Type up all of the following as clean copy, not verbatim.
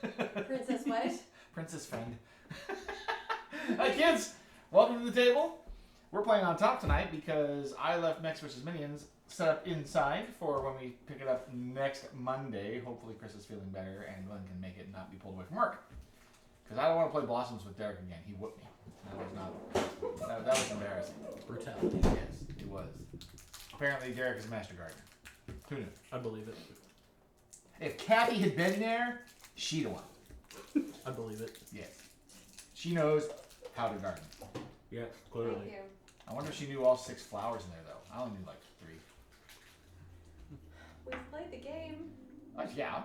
Princess what? Princess friend. Hi kids, welcome to the table. We're playing on top tonight because I left Mechs vs. Minions set up inside for when we pick it up next Monday. Hopefully Chris is feeling better and Glenn can make it and not be pulled away from work. Because I don't want to play Blossoms with Derek again. He whooped me. That was embarrassing. Brutality. Yes, it was. Apparently Derek is a master gardener. Who knew? I believe it. If Kathy had been there, she'd have won. I believe it. Yes. She knows how to garden. Yeah, clearly. Thank you. I wonder if she knew all 6 flowers in there, though. I only knew like 3. We've played the game. Yeah.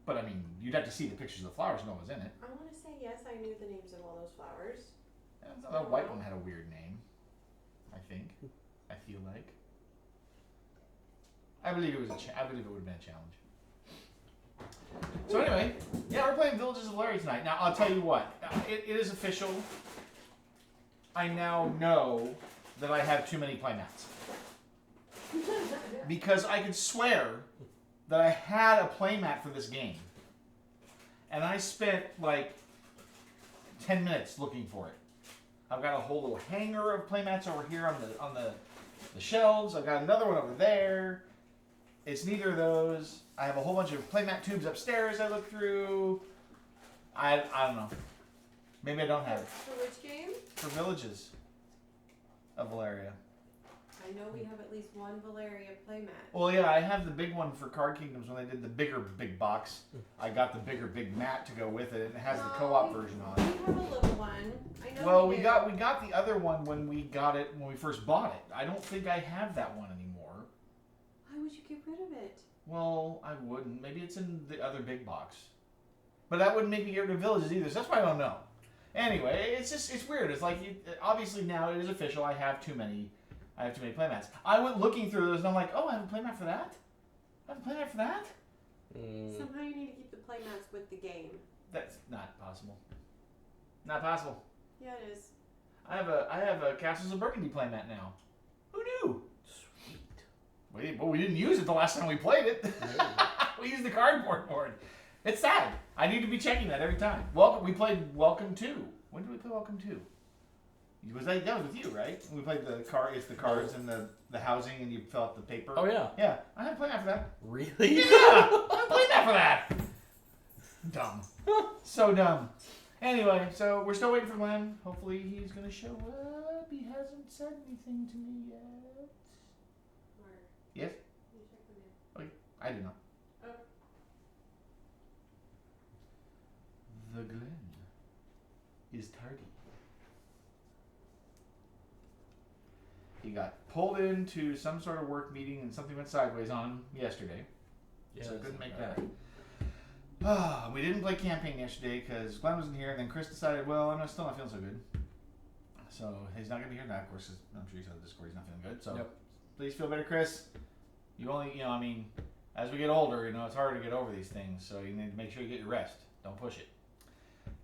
But, I mean, you'd have to see the pictures of the flowers to know what was in it. I want to say yes, I knew the names of all those flowers. And the white one had a weird name, I think. I feel like. I believe it was I believe it would have been a challenge. So anyway, yeah, we're playing Villages of Valeria tonight. Now, I'll tell you what. It is official. I now know that I have too many playmats. Because I could swear that I had a playmat for this game. And I spent like 10 minutes looking for it. I've got a whole little hanger of playmats over here on the shelves. I've got another one over there. It's neither of those. I have a whole bunch of playmat tubes upstairs I look through. I don't know. Maybe I don't have it. For which game? For Villages of Valeria. I know we have at least one Valeria playmat. Well, yeah, I have the big one for Card Kingdoms when they did the bigger big box. I got the bigger big mat to go with it, and it has the co-op version on We it. have a little one. I know Well, we we do. got the other one when we got it when we first bought it. I don't think I have that one anymore. Why would you get rid of it? Well, I wouldn't. Maybe it's in the other big box. But that wouldn't make me get rid of Villages either, so that's why I don't know. Anyway, it's weird. It's like, obviously now it is official. I have too many playmats. I went looking through those and I'm like, oh, I have a playmat for that? I have a playmat for that? Somehow you need to keep the playmats with the game. That's not possible. Not possible. Yeah, it is. I have a Castles of Burgundy playmat now. Who knew? Sweet. But we didn't use it the last time we played it. We used the cardboard board. It's sad. I need to be checking that every time. We played Welcome 2. When did we play Welcome 2? That was with you, right? We played it's the cards and the housing and you fill out the paper. Oh, yeah. Yeah, I haven't played that for that. Really? Yeah! I haven't played that for that! Dumb. So dumb. Anyway, so we're still waiting for Glenn. Hopefully he's going to show up. He hasn't said anything to me yet. Mark, Yes? you check the mail. I do not. Oh. The Glen is tardy. He got pulled into some sort of work meeting and something went sideways on him yesterday. Yeah, so I couldn't make right. that. We didn't play campaign yesterday because Glenn wasn't here, and then Chris decided, well, I'm still not feeling so good. So he's not going to be here now. Of course, I'm sure he's on Discord. He's not feeling good. So Yep. Please feel better, Chris. You only, I mean, as we get older, it's harder to get over these things. So you need to make sure you get your rest. Don't push it.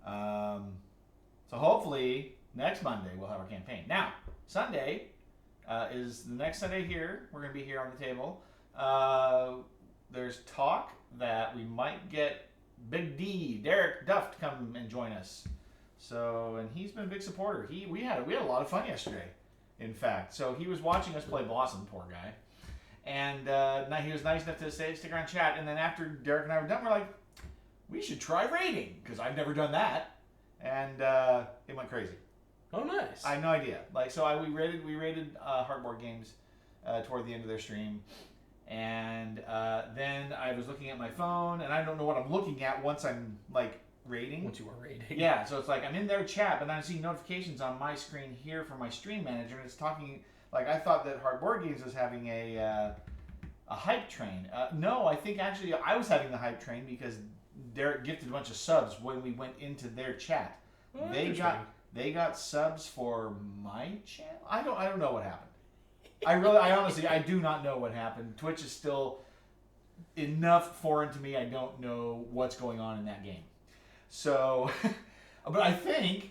So hopefully next Monday we'll have our campaign. Now, Sunday is the next Sunday here. We're going to be here on the table. There's talk that we might get Big D, Derek Duff, to come and join us. So, and he's been a big supporter. We had a lot of fun yesterday, in fact. So he was watching us play Blossom, poor guy. And he was nice enough to stick around and chat. And then after Derek and I were done, we're like, we should try raiding, because I've never done that. And it went crazy. Oh, nice. I had no idea. We raided Hardboard Games toward the end of their stream. And then I was looking at my phone, and I don't know what I'm looking at once I'm raiding. Once you are raiding. Yeah, so it's like I'm in their chat, but then I see notifications on my screen here from my stream manager, and it's talking I thought that Hardboard Games was having a hype train. No, I think actually I was having the hype train because Derek gifted a bunch of subs when we went into their chat. Oh, They got subs for my channel. I don't know what happened. I honestly do not know what happened. Twitch is still enough foreign to me. I don't know what's going on in that game. So, but I think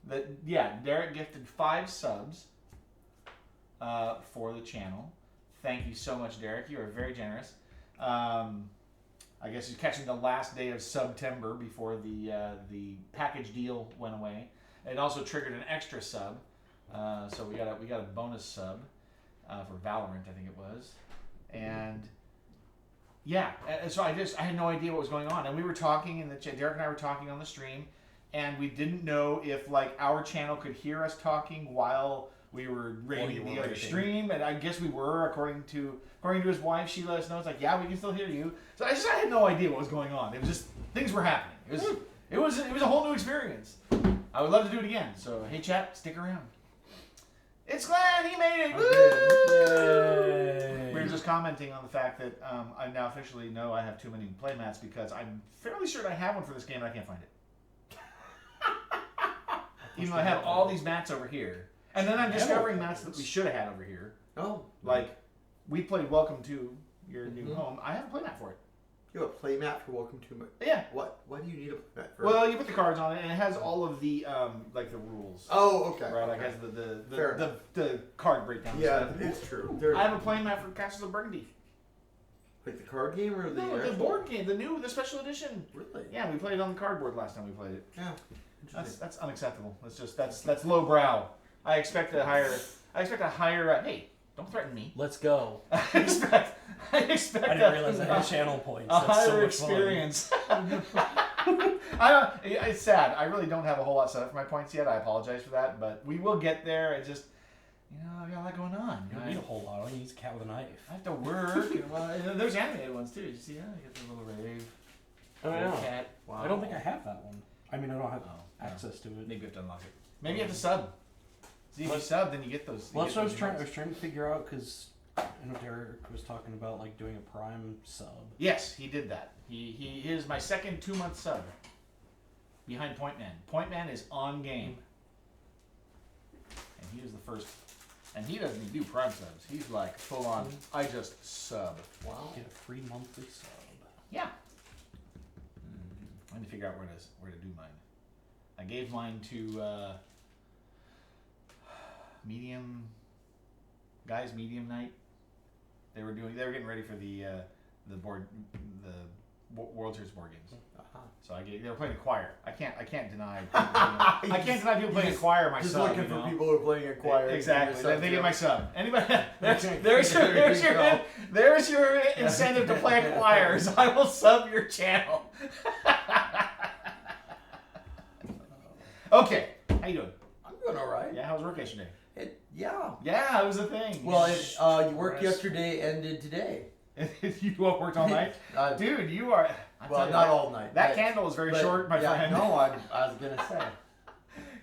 that Derek gifted 5 subs for the channel. Thank you so much, Derek. You are very generous. I guess he's catching the last day of September before the package deal went away. It also triggered an extra sub, so we got a bonus sub for Valorant, I think it was, and yeah, and so I had no idea what was going on, and we were talking in the chat. Derek and I were talking on the stream, and we didn't know if like our channel could hear us talking while we were rating the other stream, and I guess we were according to his wife. She let us know. It's like, yeah, we can still hear you. So I had no idea what was going on. It was just things were happening. It was a whole new experience. I would love to do it again. So hey, chat, stick around. It's Glenn. He made it. Woo! We were just commenting on the fact that I now officially know I have too many playmats because I'm fairly certain I have one for this game and I can't find it. Even though I have all these mats over here. And then I'm discovering mats that we should have had over here. Oh. Like, we played Welcome to Your New Home. I have a playmat for it. You have a playmat for Welcome to My... Yeah. What? Why do you need a playmat for? Well, you put the cards on it, and it has all of the, like, the rules. Oh, okay. Right, like, it has the card breakdown. Yeah, stuff. it's true. I have a playmat for Castles of Burgundy. Like the card game or the... No, the board game, the special edition. Really? Yeah, we played it on the cardboard last time we played it. Yeah. That's unacceptable. That's low brow. I expect a higher. Hey, don't threaten me. Let's go. I expect. I didn't realize I had channel points. A That's so higher much experience. It's sad. I really don't have a whole lot set up for my points yet. I apologize for that, but we will get there. It just, I got a lot going on. You don't need a whole lot. All you need is a cat with a knife. I have to work. There's animated ones too. Did you see that? You get the little rave. Oh, Little yeah. cat. Wow. I don't think I have that one. I mean, I don't have access to it. Maybe you have to unlock it. Maybe you have to sub. See, if you sub, then you get those. Well, that's what I was trying to figure out because I know Derek was talking about like doing a Prime sub. Yes, he did that. He is my second 2-month sub behind Point Man. Point Man is on game, and he was the first. And he doesn't even do Prime subs. He's like full on. I just sub. Wow. Get a free monthly sub. Yeah. I need to figure out where to do mine. I gave mine to medium night. They were getting ready for the World Series board games. So they were playing Acquire. I can't deny. I can't deny people playing Acquire myself. Just looking for people who are playing Acquire. Exactly. They get my sub. Anybody? There's your incentive to play Acquire. So I will sub your channel. Okay. How you doing? I'm doing all right. Yeah. How was work yesterday? Yeah. Yeah, it was a thing. Well, you worked yesterday, ended today. You worked all night, dude. You are. Well, not all night. That candle is very short, my friend. No, I was gonna say.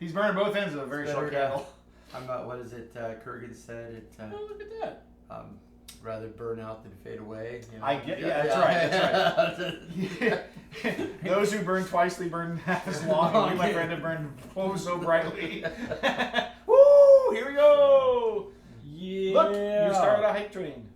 He's burning both ends of a very short candle. I'm what is it? Kurgan said it. Oh, look at that. Rather burn out than fade away. You know? I get. Yeah, that's right. Those who burn twice, they burn half as long. You, my friend, have burned so brightly. Woo! Here we go. Yeah. Look, you started a hype train.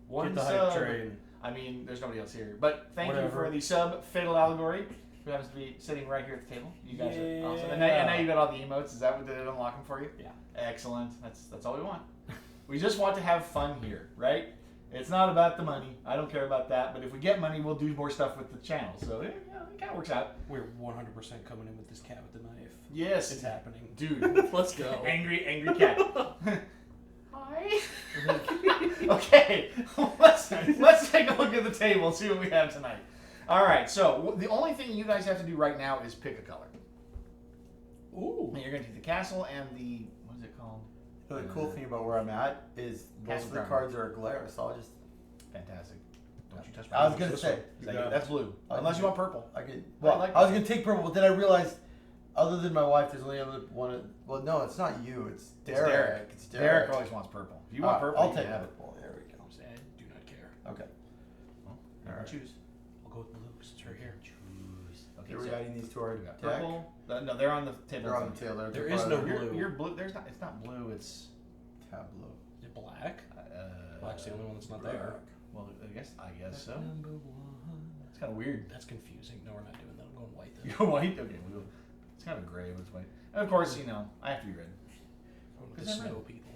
One Get the sub. hype train. I mean, there's nobody else here, but thank you Whatever. for the sub, Fatal Allegory, who happens to be sitting right here at the table. You guys are awesome. And Yeah. now you got all the emotes. Is that what did it unlock them for you? Yeah. Excellent. That's all we want. We just want to have fun here, right? It's not about the money. I don't care about that. But if we get money, we'll do more stuff with the channel. So it kind of works out. We're 100% coming in with this cat with the knife. Yes, It's happening. dude. Let's go. Angry cat. Hi. Okay, let's take a look at the table, see what we have tonight. All right, so the only thing you guys have to do right now is pick a color. Ooh. And you're going to take the castle and the, what is it called? The cool thing about where I'm at is most of the cards are a glare, so I'll just. Fantastic. Don't you touch my I was cards. gonna say That's blue. Unless you want purple. I could. I Well, like I was gonna take purple, but then I realized, other than my wife, there's only other one. Well, no, it's not you. It's Derek. It's Derek always wants purple. If you want purple, I'll you take can have it. purple. There we go. I do not care. Okay. Well, All right. choose. I'll go with blue because it's right here. Choose. Okay, Here we so adding these to our we got deck. purple. No, they're on the table. They're on the tail. There is no You're, blue. you're blue. There's not. It's not blue. It's tableau. Is it black? Black's the only one that's not there. Well, I guess so. Number one. It's kind of weird. That's confusing. No, we're not doing that. I'm going white then. You're white. Okay, we'll go. It's kind of gray, but it's white. And of course, I have to be red. Going with the 'Cause I'm snow red. people.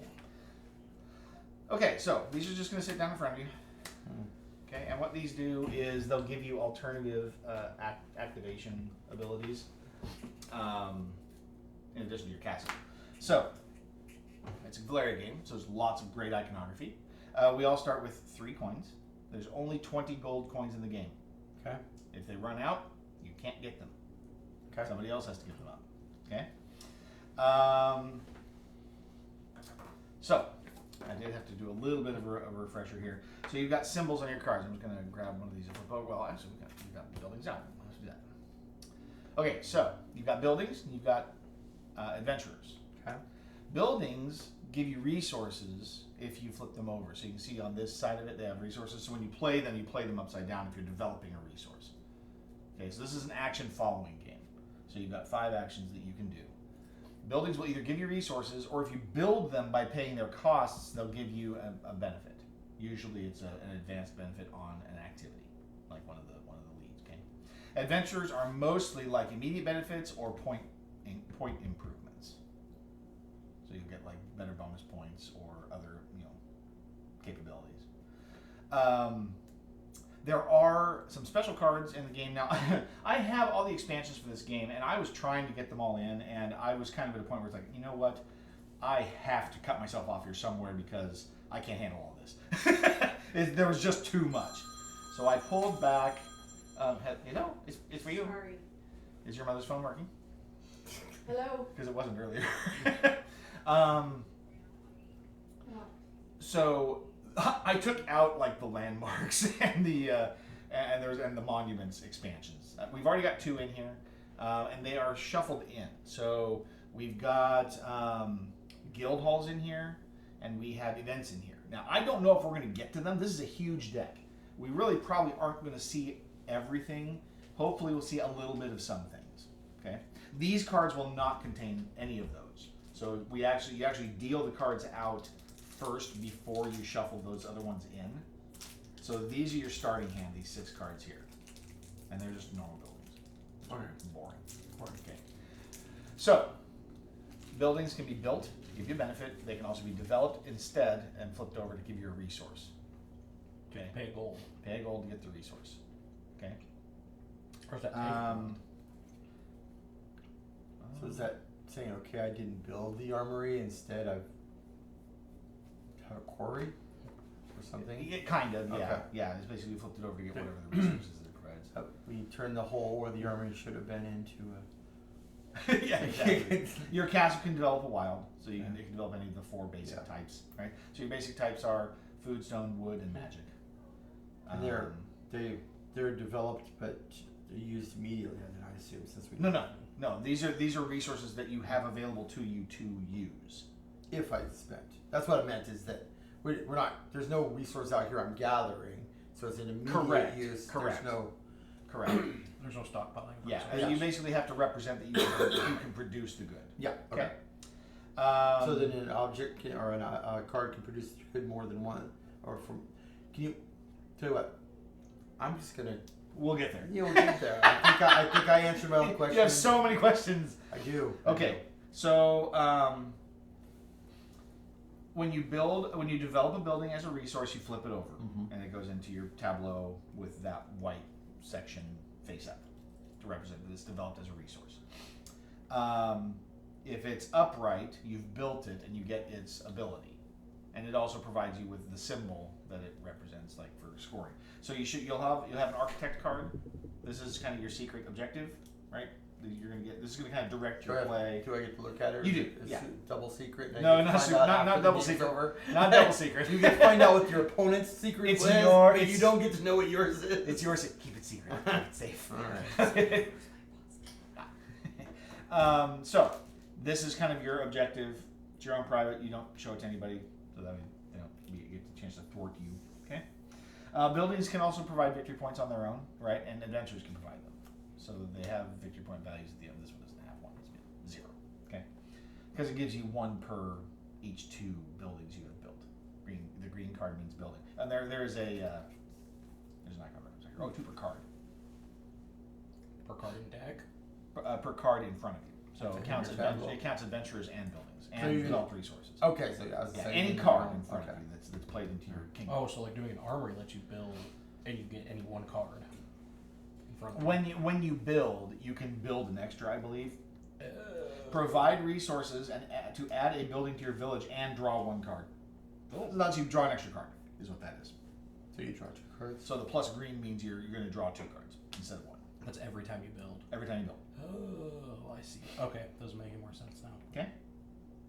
Okay, so these are just gonna sit down in front of you. Okay, and what these do is they'll give you alternative activation abilities in addition to your castle. So, it's a Valeria game, so there's lots of great iconography. We all start with 3 coins. There's only 20 gold coins in the game. Okay. If they run out, you can't get them. Okay. Somebody else has to give them up. Okay? So, I did have to do a little bit of a refresher here. So you've got symbols on your cards. I'm just going to grab one of these. Well, actually, we've got buildings out. Let's do that. Okay, so you've got buildings and you've got adventurers. Okay. Buildings give you resources if you flip them over. So you can see on this side of it, they have resources. So when you play them upside down if you're developing a resource. Okay, so this is an action following game. So you've got 5 actions that you can do. Buildings will either give you resources, or if you build them by paying their costs, they'll give you a benefit. Usually it's an advanced benefit on an activity, like one of the leads. Okay. Adventures are mostly like immediate benefits or point improvements. So you get like better bonus points or other capabilities. There are some special cards in the game now. I have all the expansions for this game, and I was trying to get them all in, and I was kind of at a point where it's like, you know what? I have to cut myself off here somewhere because I can't handle all this. There was just too much. So I pulled back. It's for you. Sorry. Is your mother's phone working? Hello. Because it wasn't earlier. What? So I took out like the landmarks and the monuments expansions. We've already got 2 in here, and they are shuffled in. So we've got guild halls in here, and we have events in here. Now I don't know if we're going to get to them. This is a huge deck. We really probably aren't going to see everything. Hopefully we'll see a little bit of some things. Okay. These cards will not contain any of those. So you actually deal the cards out first before you shuffle those other ones in. So these are your starting hand, these 6 cards here. And they're just normal buildings. Okay. Boring. Okay. So, buildings can be built to give you a benefit. They can also be developed instead and flipped over to give you a resource. Okay. Pay gold. Pay gold to get the resource. Okay. Or is that So is that saying, okay, I didn't build the armory, instead I've had a quarry or something? Yeah, kind of, yeah. Okay. Yeah, it's basically flipped it over to get whatever the resources that it provides. We turned the hole where the armory should have been into a... Yeah, exactly. Your castle can develop a wild, so it can develop any of the 4 basic types, right? So your basic types are food, stone, wood, and magic. And they're developed, but they're used immediately, then I assume, since we... No. These are resources that you have available to you to use. If I spent. That's what I meant, is that we're not, there's no resource out here I'm gathering, so it's an immediate use. Correct. There's no... Correct. There's no stockpiling. Yeah, you basically have to represent that you can produce the good. Yeah, Okay. So then an object or a card can produce good more than one, or from... Can you... Tell you what, I'm just gonna... We'll get there. You'll get there. I think I answered my own question. You have so many questions. I do. Okay, so when you develop a building as a resource, you flip it over, and it goes into your tableau with that white section face up to represent that it's developed as a resource. If it's upright, you've built it, and you get its ability, and it also provides you with the symbol that it represents, like for scoring. So you'll have an architect card. This is kind of your secret objective, right? That you're gonna get. This is gonna kind of direct your play. Do I get to look at it? You do. Is Yeah. it double secret? And No, I get to not find super, out not after the double game's secret. over? Not double secret. You get to find out what your opponent's secret It's is, your- but you don't get to know what yours is. It's yours. Keep it secret. Keep it safe. All right. So this is kind of your objective. It's your own private. You don't show it to anybody, so that you get the chance to thwart you. Okay. Buildings can also provide victory points on their own, right? And adventures can provide them, so they have victory point values at the end. This one doesn't have one; it's 0. Okay, because it gives you 1 per each 2 buildings you have built. The green card means building, and there's an icon reference here. 2 per card. Per card in deck. Per card in front of you. So That's it a counts, tableau. it counts adventures and buildings So and you- developed resources. Okay, so I was saying Any card in front of you that's played into your kingdom. Oh, so like doing an armory lets you build And you get any one card. In front of When you build, you can build an extra, I believe. Provide resources and to add a building to your village and draw one card. It lets you draw an extra card, is what that is. So you draw 2 cards. So the plus green means you're going to draw 2 cards instead of 1. That's every time you build. Every time you build. Oh, I see. Okay, those are making more sense now. Okay?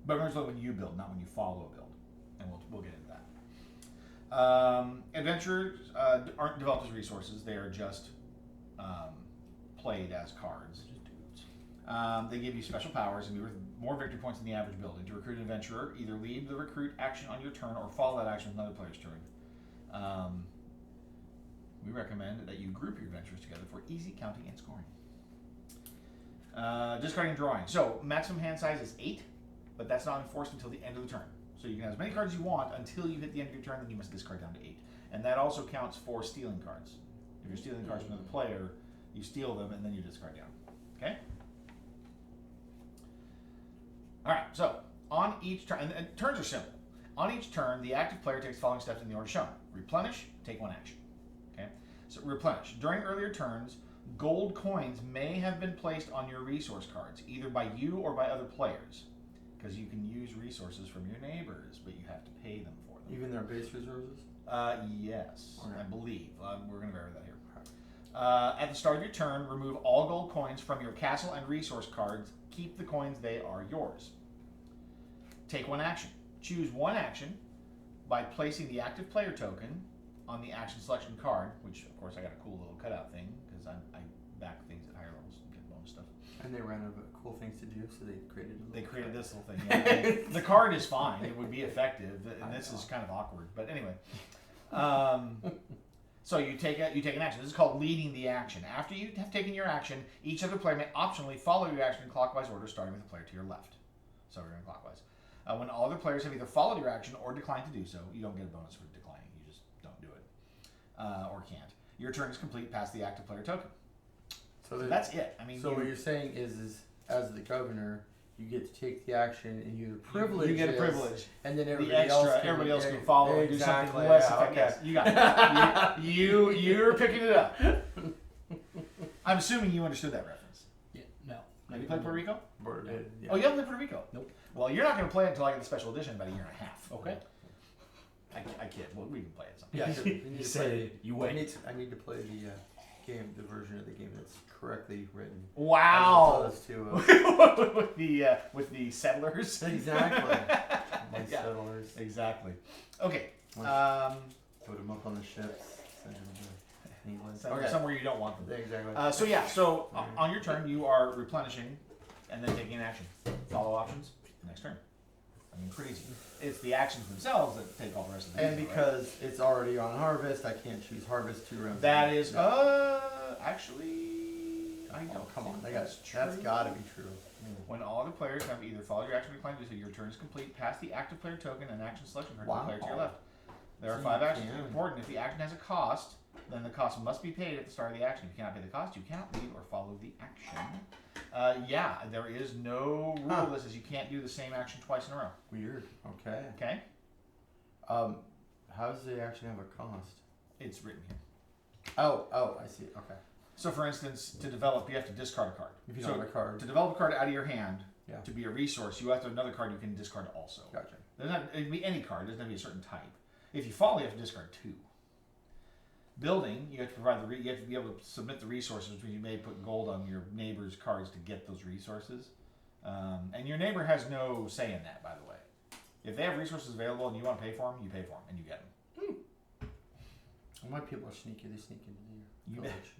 But remember when you build, not when you follow a build. And we'll get into that. Adventurers aren't developed as resources. They are just played as cards. Just dudes. They give you special powers and be worth more victory points than the average building. To recruit an adventurer, either lead the recruit action on your turn or follow that action with another player's turn. We recommend that you group your adventurers together for easy counting and scoring. Discarding and drawing. So maximum hand size is 8, but that's not enforced until the end of the turn. So you can have as many cards as you want until you hit the end of your turn, then you must discard down to 8. And that also counts for stealing cards. If you're stealing cards from another player, you steal them and then you discard down. Okay? Alright, so on each turn, and turns are simple. On each turn, the active player takes the following steps in the order shown. Replenish, take 1 action. Okay? So replenish. During earlier turns, gold coins may have been placed on your resource cards, either by you or by other players. Because you can use resources from your neighbors, but you have to pay them for them. Even their base resources? Yes, Okay. I believe. We're going to verify that here. At the start of your turn, remove all gold coins from your castle and resource cards. Keep the coins, they are yours. Take 1 action. Choose 1 action by placing the active player token on the action selection card, which of course I got a cool little cutout thing because I back things at higher levels and get bonus stuff. And they ran out of cool things to do, so they created a They little created card. this little thing. Yeah. The card is fine; it would be effective, and this is kind of awkward. But anyway, so you take an action. This is called leading the action. After you have taken your action, each other player may optionally follow your action in clockwise order, starting with the player to your left. So we're going clockwise. When all other players have either followed your action or declined to do so, you don't get a bonus for declining. You just don't do it or can't. Your turn is complete past the active player token. So that's it. I mean, so what you're saying is as the governor, you get to take the action and you privilege. You get a privilege, and then the extra. Everybody else can follow and do something less effective. Yes, you got it. You're picking it up. I'm assuming you understood that reference. Yeah, no. Have you played Puerto Rico? Yeah. Oh, you haven't played Puerto Rico? Nope. Well, you're not going to play it until I get the special edition in about a year and a half. Okay. I kid. Well, we can play it sometime. Yeah, sure. You need to said play. you I wait. need to play the game, the version of the game that's correctly written. Wow. As opposed to with the settlers. exactly. My Yeah. settlers. Exactly. Okay. Put them up on the ships. Send them to England. Somewhere you don't want them. Exactly. So on your turn, you are replenishing and then taking an action. Follow options. Next turn. I mean, pretty easy. It's the actions themselves that take all the rest of the And easy, because it's already on harvest, I can't choose harvest 2 rounds. that is actually I Oh, don't come on. think That's true. got to be true. When all other players have either followed your action or declined to do so, your turn is complete. Pass the active player token and action selection card to the player to your left. There are So 5 you actions. can. Important. If the action has a cost, then the cost must be paid at the start of the action. If you cannot pay the cost, you cannot lead or follow the action. There is no rule that says you can't do the same action twice in a row. Weird. Okay. Okay? How does the action have a cost? It's written here. Oh, I see. Okay. So, for instance, to develop, you have to discard a card. If you don't have a card. To develop a card out of your hand, Yeah. to be a resource, you have to have another card you can discard also. Gotcha. It can be any card. It doesn't have to be a certain type. If you follow, you have to discard 2. Building, you have to provide you have to be able to submit the resources, which you may put gold on your neighbor's cards to get those resources. And your neighbor has no say in that, by the way. If they have resources available and you want to pay for them, you pay for them and you get them. Why people are sneaky? They sneak into your village.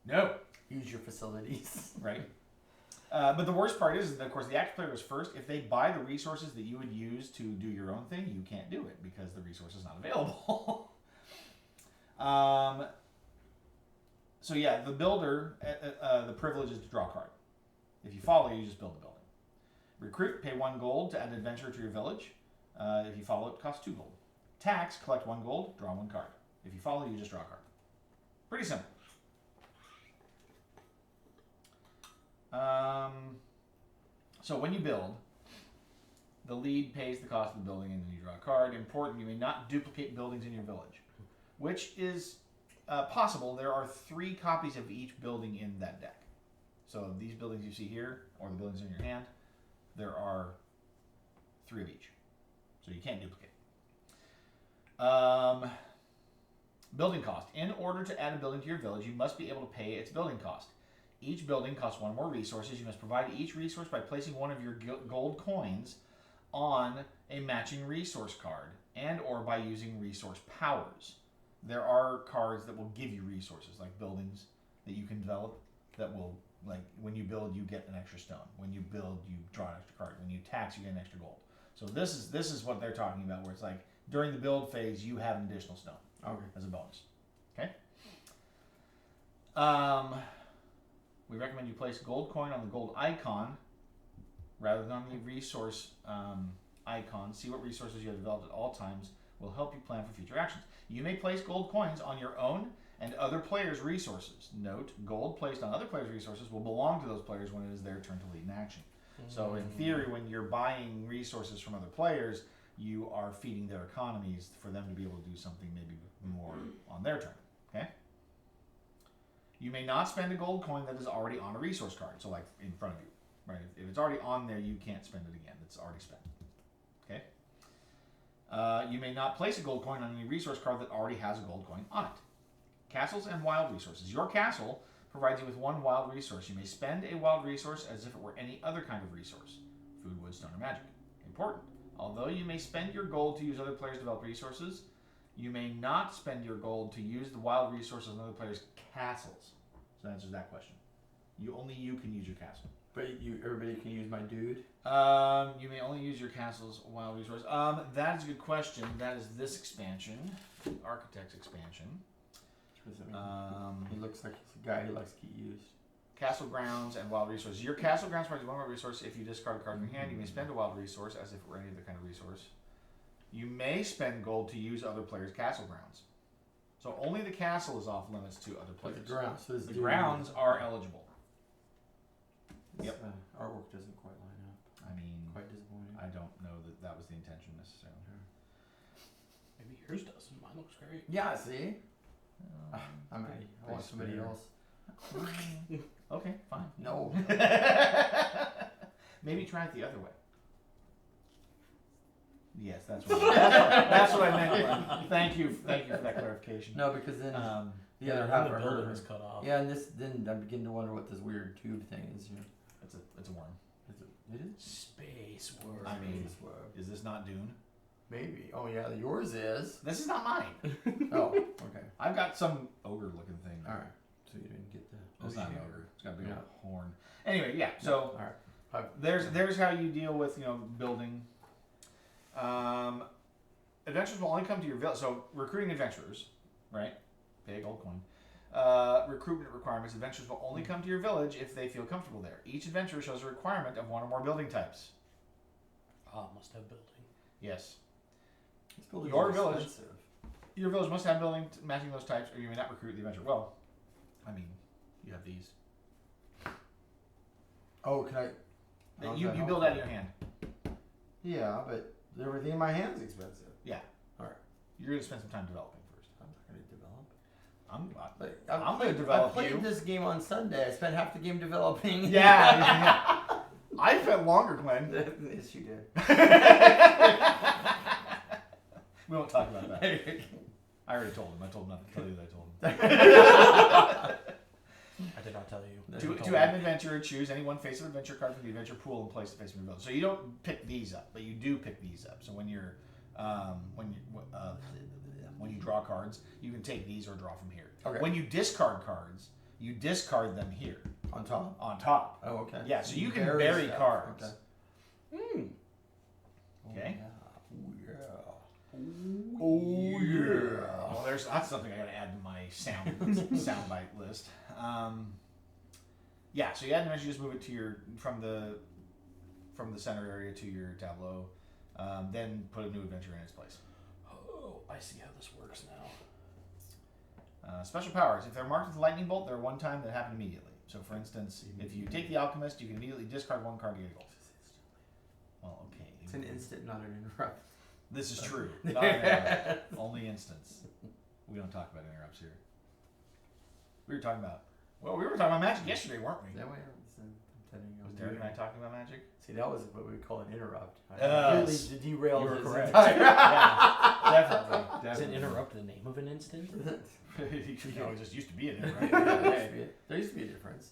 No. Use your facilities. Right. But the worst part is, of course, the active player goes first. If they buy the resources that you would use to do your own thing, you can't do it because the resource is not available. The builder, the privilege is to draw a card. If you follow, you just build a building. Recruit, pay 1 gold to add an adventurer to your village. If you follow, it costs 2 gold. Tax, collect 1 gold, draw 1 card. If you follow, you just draw a card. Pretty simple. So when you build, the lead pays the cost of the building and then you draw a card. Important, you may not duplicate buildings in your village. which is possible. There are 3 copies of each building in that deck. So these buildings you see here, or the buildings in your hand, there are 3 of each. So you can't duplicate. Building cost. In order to add a building to your village, you must be able to pay its building cost. Each building costs 1 or more resources. You must provide each resource by placing one of your gold coins on a matching resource card and or by using resource powers. There are cards that will give you resources, like buildings that you can develop that will, like, when you build, you get an extra stone. When you build, you draw an extra card. When you tax, you get an extra gold. So this is what they're talking about, where it's like during the build phase, you have an additional stone as a bonus. Okay. We recommend you place gold coin on the gold icon rather than on the resource icon. See what resources you have developed at all times will help you plan for future actions. You may place gold coins on your own and other players' resources. Note, gold placed on other players' resources will belong to those players when it is their turn to lead an action. So in theory, when you're buying resources from other players, you are feeding their economies for them to be able to do something maybe more on their turn. Okay? You may not spend a gold coin that is already on a resource card. So like in front of you, right? If it's already on there, you can't spend it again. It's already spent. Okay? You may not place a gold coin on any resource card that already has a gold coin on it. Castles and wild resources. Your castle provides you with 1 wild resource. You may spend a wild resource as if it were any other kind of resource. Food, wood, stone, or magic. Important. Although you may spend your gold to use other players' developed resources, you may not spend your gold to use the wild resources on other players' castles. So that answers that question. Only you can use your castle. But everybody can use my dude. You may only use your castle's wild resource. That is a good question. That is this expansion, Architect's expansion. What does that mean? He looks like he's a guy who likes to get used. Castle grounds and wild resources. Your castle grounds provides 1 wild resource. If you discard a card from your hand, you may spend a wild resource as if it were any other kind of resource. You may spend gold to use other players' castle grounds. So only the castle is off limits to other players. But the grounds. So the grounds are eligible. Yep. Artwork doesn't quite line up. I mean, Quite disappointing. I don't know that was the intention necessarily. Maybe yours doesn't. Mine looks great. Yeah, see? I'm ready. I want somebody else. Okay, fine. No. Maybe try it the other way. Yes, that's what I meant. Thank you for that clarification. No, because then the other then half the are building hurt. is cut off. Yeah, and then I'm beginning to wonder what this weird tube thing is. You know. It's a worm. It is? Space worm. I mean, is this not Dune? Maybe. Oh yeah, yours is. This is not mine. Oh, okay. I've got some ogre-looking thing. All right. So you didn't get the. It's not an ogre. It's got a big Yeah. old horn. Anyway, yeah. So all right. there's how you deal with building. Adventurers will only come to your village. So recruiting adventurers, right? Pay a gold coin. Recruitment requirements. Adventurers will only come to your village if they feel comfortable there. Each adventurer shows a requirement of 1 or more building types. Must have building. Yes. Your village. Your village must have building matching those types, or you may not recruit the adventurer. Well, I mean, you have these. Oh, can I? You build out of your hand. Yeah, but everything in my hand's expensive. Yeah. All right. You're gonna spend some time developing first. I'm not gonna develop. I'm gonna develop I played this game on Sunday. I spent half the game developing. Yeah. I spent longer, Glenn. Yes, you did. We won't talk about that. I already told him. I told him not to tell you that I told him. I did not tell you. To add an adventurer, choose any one face of adventure card from the adventure pool and place the face of your village. So you don't pick these up, but you do pick these up. So when you're when you draw cards, you can take these or draw from here. Okay. When you discard cards, you discard them here On top. on top. Oh, okay. Yeah, so you can bury stuff. cards. Okay. Okay. Oh yeah. Well, that's something I got to add to my soundbite list. Yeah, so you add an adventure, you just move it to from the center area to your tableau. Then put a new adventure in its place. Oh, I see how this works now. Special powers. If they're marked with lightning bolt, they're one time that happen immediately. So, for instance, if you take the alchemist, you can immediately discard 1 card to get a gold. Well, okay. It's an instant, not an interrupt. This is true. Not an error. Only instance. We don't talk about interrupts here. We were talking about Magic yesterday, weren't we? Is that what I'm telling you? Was Derek and I talking about Magic? See, that was what we would call an interrupt. Yes. Really derailed You were his correct. entire- Definitely. Does it Definitely. interrupt the name of an instant? You know, it just used to be an interrupt. There used to be a difference.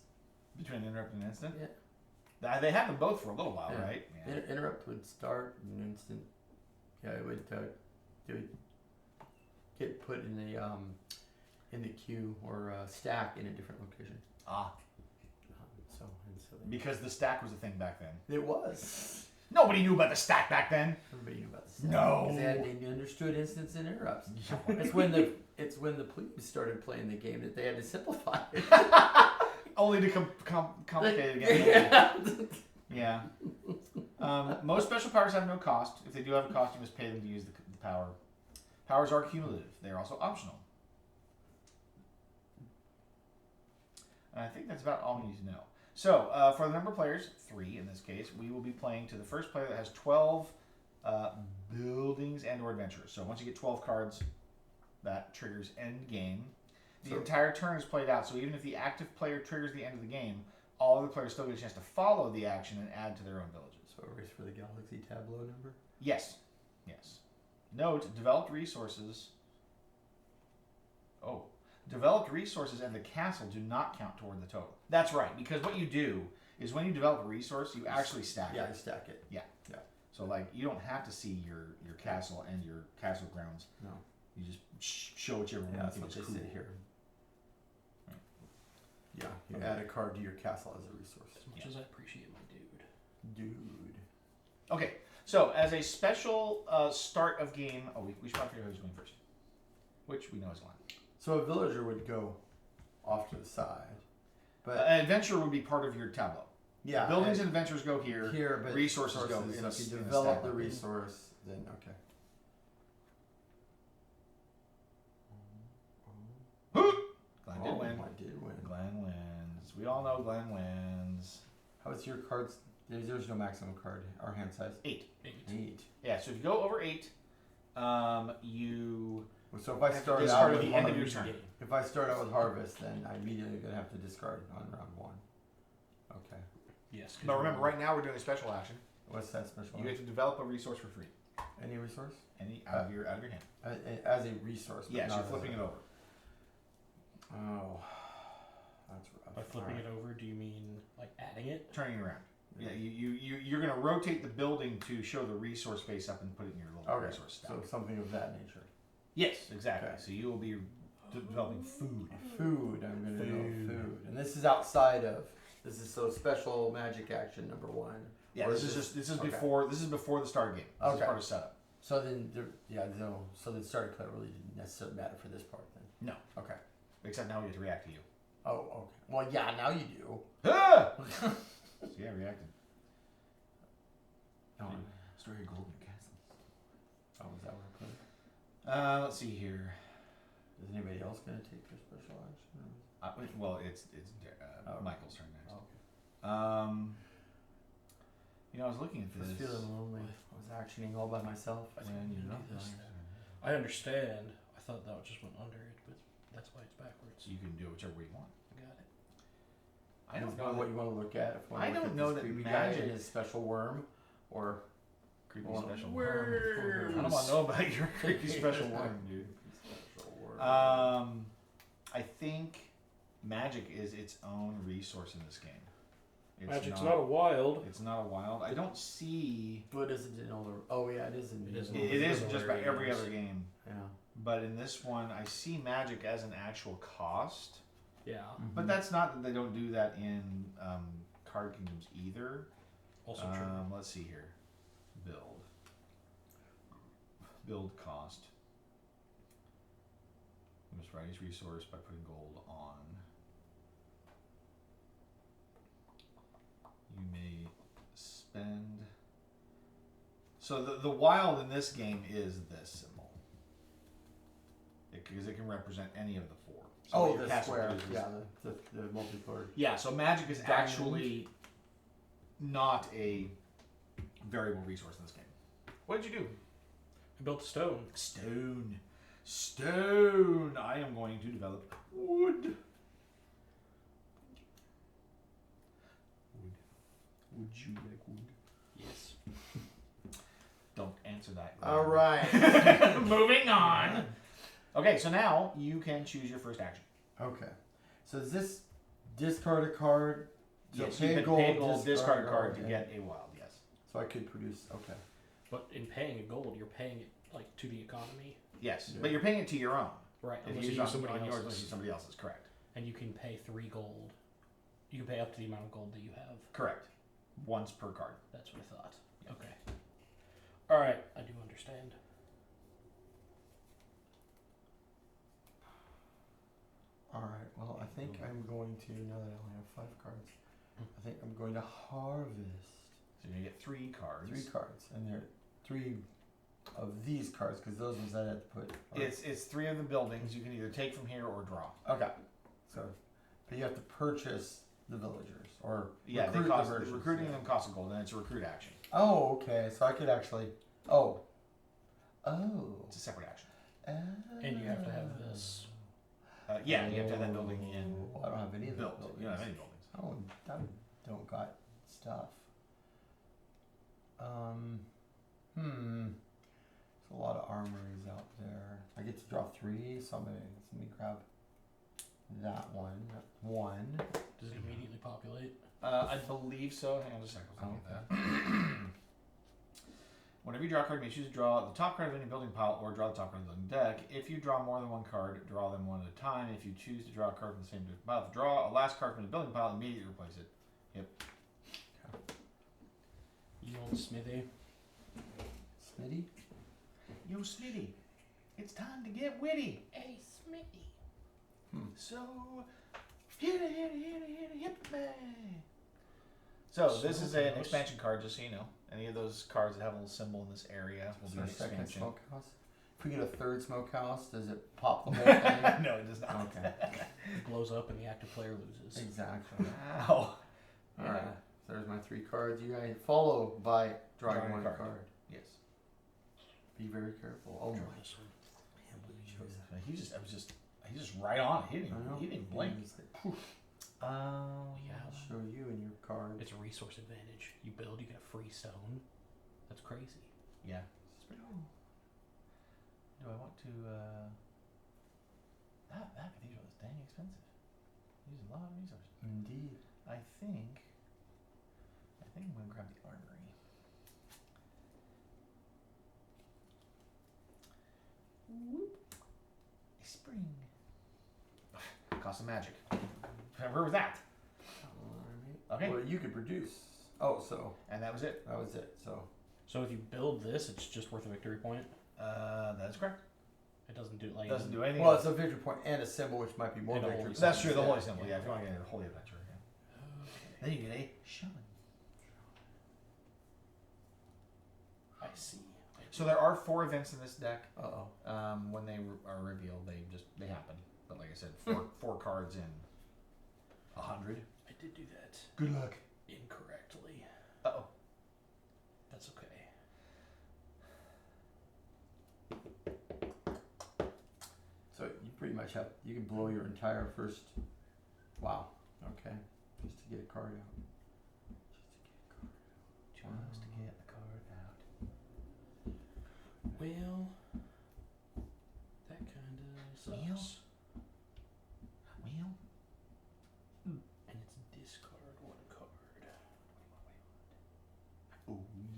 Between an interrupt and an instant? Yeah. They had them both for a little while, Yeah. right? Yeah. Interrupt would start in an instant. Yeah, it would get put in the queue or stack in a different location. Ah, So because the stack was a thing back then. it was. Nobody knew about the stack back then. Everybody knew about the stack. No. Because they understood instants and interrupts. It's when the plebes started playing the game that they had to simplify it. Only to complicate it again. Yeah. Yeah. Most special powers have no cost. If they do have a cost, you must pay them to use the power. Powers are cumulative. They are also optional. And I think that's about all we need to know. So, for the number of players, 3 in this case, we will be playing to the first player that has 12 buildings and or adventurers. So once you get 12 cards, that triggers end game. The entire turn is played out, so even if the active player triggers the end of the game, all other players still get a chance to follow the action and add to their own villages. So a race for the galaxy tableau number? Yes. Yes. Note, developed resources... Oh. Developed resources and the castle do not count toward the total. That's right, because what you do is when you develop a resource, you actually stack Yeah, it. you stack it. Yeah. So, like, you don't have to see your castle and your castle grounds. No. You just show whichever one Yeah, you that's think what is they cool. say here. Right. Yeah, you Okay. add a card to your castle as a resource. As much as I appreciate my dude. Dude. Okay, so as a special start of game... Oh, we should probably figure out who's going first. Which we know is Glenn. So a villager would go off to the side. But An adventure would be part of your tableau. yeah, Buildings and adventures go here. but resources go in So a- if you in a develop stack the like this. resource, then okay. Glenn did win. I did win. Glenn wins. We all know Glenn wins. How is your cards? There's no maximum card or hand size. 8. 8. Yeah, so if you go over 8, you So if I have to start discard out at with the end of your harvest, turn. if I start out with harvest, then I immediately gonna have to discard on round 1. Okay. Yes. But remember, right now we're doing a special action. What's that special? You get to develop a resource for free. Any resource? Any out of your hand. As a resource. But Yes, not you're as flipping a- it over. Oh, that's rough. By flipping Alright. it over, do you mean like adding it? Turning it around. Yeah, you're gonna rotate the building to show the resource face up and put it in your little Okay, resource stack. so something of that nature. Yes, exactly. Okay. So you will be developing food. Food, I'm gonna Food. go food, and this is outside of. This is so special magic action number 1. Yeah, Or this is is this- just this is okay. before the start game. This is Okay. part of setup. So then, so the starter player really didn't necessarily matter for this part then. No, Okay. except now we get to react to you. Oh, okay. Well, yeah, now you do. Ah! So yeah, reacted. No. Story of Golden Castle. Oh, is that where I put it? Let's see here. Is anybody else gonna take their special action? Well, it's Oh. Michael's turn next. Oh, okay. You know, I was looking at I was this. feeling lonely. I was actioning all by myself. When you know this, I understand. I thought that just went under it, but that's why it's backwards. you can do whichever way you want. Got it. I don't It's know not what what you want to look at. If you wanna I look don't at know this that creepy guy magic- and his special worm, or creepy Well, special worms. I don't want to know about your creepy special worm, dude. special worm. I think magic is its own resource in this game. It's Magic's not a wild. It's not a wild. I don't see. But is it in all the? Oh yeah, it is in. It is It, in it is Those just are about every games. other game, Yeah. but in this one, I see magic as an actual cost. Yeah. But that's not that they don't do that in Card Kingdoms either. Also true. Let's see here. Build cost. You must write each resource by putting gold on. You may spend. So the wild in this game is this symbol. Because it can represent any of the 4. So Oh, your the castle square. produces- Yeah, the multicolored. yeah, so magic is Diamond. actually not a variable resource in this game. What did you do? I built a stone. Stone. Stone. I am going to develop wood. Would you like wood? Yes. Don't answer that. All right. Moving on. Okay, so now you can choose your first action. Okay. So is this discard a card? So Yes, you can pay gold, discard a card to get a wild. Yes. So I could produce. Okay. But in paying a gold, you're paying it like to the economy. Yes, Yeah. but you're paying it to your own. Right. If Unless you you use use somebody on yours, unless you else's. use somebody else's, correct. And you can pay 3 gold. You can pay up to the amount of gold that you have. Correct. Once per card. That's what I thought. Okay. All right. I do understand. All right. Well, I think I'm going to, now that I only have 5 cards, I think I'm going to harvest So you get 3 cards. 3 cards, and there are 3 of these cards because those ones I had to put. It's 3 of the buildings. You can either take from here or draw. Okay. So, but you have to purchase the villagers or Yeah, they recruit cost the villagers. recruiting Yeah. them costs a gold, and it's a recruit action. Oh, okay. So I could actually. Oh. It's a separate action. And you have to have this. Yeah, you have to have that building in Oh, I don't have any of built. those. You don't have any buildings. Oh, I don't got stuff. There's a lot of armories out there. I get to draw 3, so let me grab that one. One. Does it immediately populate? I believe so. Hang on just a second. I'll get that. Whenever you draw a card, you may choose to draw the top card of any building pile or draw the top card of the building deck. If you draw more than 1 card, draw them one at a time. If you choose to draw a card from the same building pile, draw a last card from the building pile and immediately replace it. You old Smithy. Smitty? Yo, Smitty, it's time to get witty. Hey, Smithy. So, hit me. So this is an expansion card, just so you know. Any of those cards that have a little symbol in this area will be an Second expansion. smokehouse. If we get a 3rd smokehouse, does it pop the whole thing? No, it does not. Okay. It blows up and the active player loses. Exactly. Ow. All right. So there's my 3 cards. You guys follow by drawing one card. Yes. Be very careful. Oh my. Draw this one. Can't believe you chose that. He's just right on. He I know. didn't blink. He's like, poof. Yeah. I'll show you in your card. It's a resource advantage. You build, you get a free stone. That's crazy. Yeah. Do I want to? That cathedral is dang expensive. Uses a lot of resources. Indeed. I think I'm gonna grab the armory. A spring. Cost of magic. Where was that? Okay. Well, you could produce. Oh, so And that was it. that was it. So So if you build this, it's just worth a victory point. That's correct. It doesn't do like. Doesn't do anything. well, else. it's a victory point and a symbol, which might be more And a victory holy points. That's true. The Yeah. holy symbol. Yeah. If you want to get a holy adventure. Yeah. Then you get a shaman. I see. So there are 4 events in this deck. Uh-oh. When they are revealed, they happen. But like I said, 4 cards in 100. I did do that Good luck. incorrectly. Uh-oh. That's okay. So you pretty much have, you can blow your entire first, wow, okay, just to get a card out. Just to get the card out. Well, that kind of sucks. Well. Well. And it's discard 1 card. Oh yeah.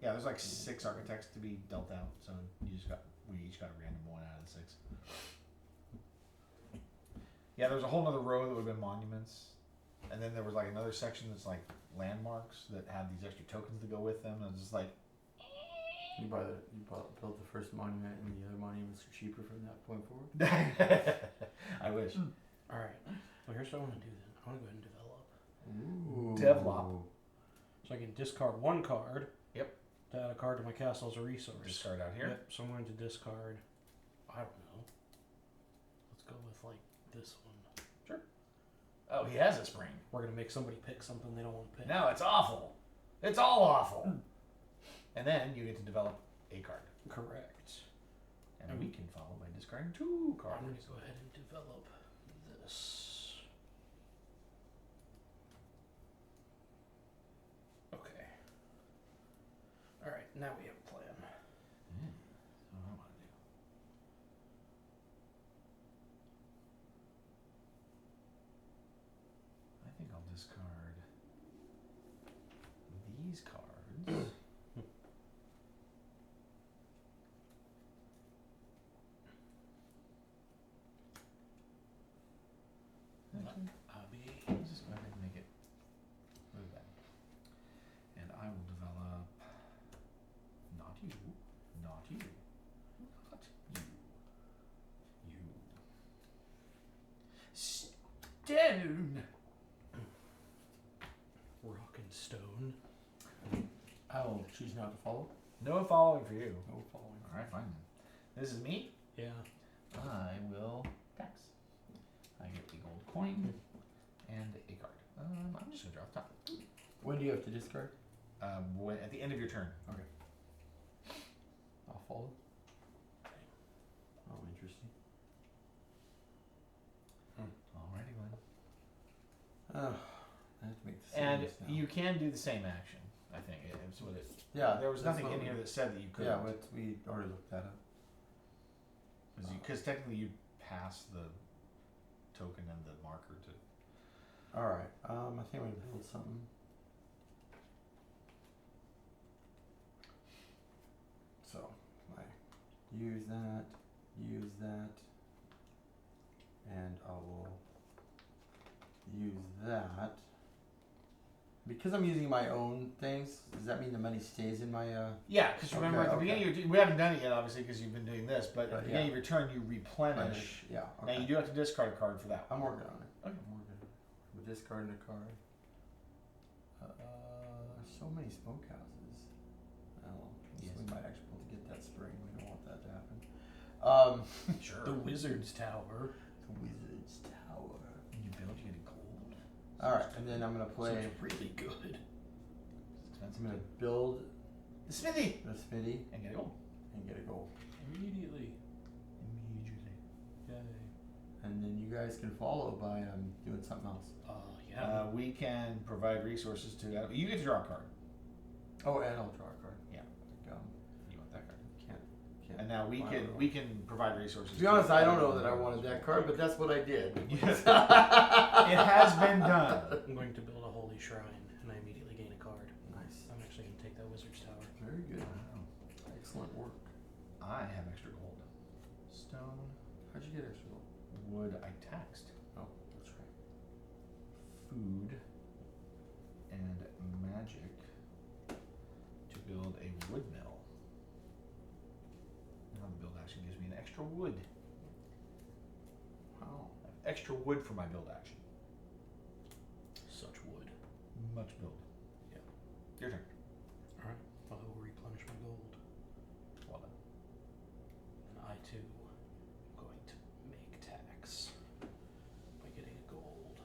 Yeah, there's like 6 architects to be dealt out, so we each got a random 1 out of the 6. Yeah, there's a whole other row that would have been monuments, and then there was like another section that's like landmarks that had these extra tokens to go with them, and it's just like. You built the first monument, and the other monuments are cheaper from that point forward. I wish. All right. Well, here's what I want to do then. I want to go ahead and develop. Ooh. Develop. So I can discard 1 card. Yep. To add a card to my castle as a resource. Discard out here. Yep. So I'm going to discard. I don't know. Let's go with like this one. Oh, he has a spring. We're gonna make somebody pick something they don't want to pick. No, it's awful. It's all awful. And then you get to develop a card. Correct. And we can follow by discarding 2 I'm cards. going to go ahead and develop this. Okay. Alright, now we have a plan. That's what I want to do. I think I'll discard these cards. Actually, let's just go ahead and make it move that. And I will develop not you, not you, not you, you. Stone. Rock and stone. I will choose not to follow. No following for you. No following. All right, fine then. This is me. Yeah. I will tax. I get a gold coin and a card. I'm just gonna draw the top. When do you have to discard? At the end of your turn. Okay. I'll follow. Oh, interesting. Alrighty, Glenn. Oh, I have to make the And savings now. you can do the same action. I think it's what it. Yeah, There was that's nothing what in we- here that said that you could. Yeah, but we already looked that up. Because technically you pass the token and the marker to. All right. I think I'm gonna build something. So I use that, and I will use that. Because I'm using my own things, does that mean the money stays in my? Yeah, because remember Okay, at the beginning of your we haven't done it yet, obviously, because you've been doing this. But at the beginning of your turn, you replenish. Yeah. Now you do have to discard a card for that. I'm working on it. Okay. I'm working on it. We're discarding a card. There's so many smokehouses. Oh, Yes. we might actually be able to get that spring. We don't want that to happen. Sure. The Wizard's Tower. The Wizard's Tower. You build, you get a gold. All right, and then I'm gonna So play. it's really good. It's I'm expensive. gonna build The smithy the smithy and get a gold. and get a gold, Immediately. Immediately. Yay. and then you guys can follow by doing something else. Yeah. We can provide resources to that. You get to draw a card. Oh, and I'll draw a card. Yeah. Like, You want that card. can't. And now we Wow. can provide resources. To be honest, I don't know that I wanted that card, but that's what I did. It has been done. I'm going to build a holy shrine, and I immediately gain a card. Nice. I'm actually going to take that Wizard's Tower. Very good. Wow. Excellent work. I have extra gold. Stone, How'd you get extra gold? wood, I taxed. Oh, that's right. Food and magic to build a wood mill. Now the build action gives me an extra wood. Wow. I have extra wood for my build action. Such wood. Much build. Yeah. Your turn. Alright, I will replenish my gold. Well done. And I too am going to make tax by getting a gold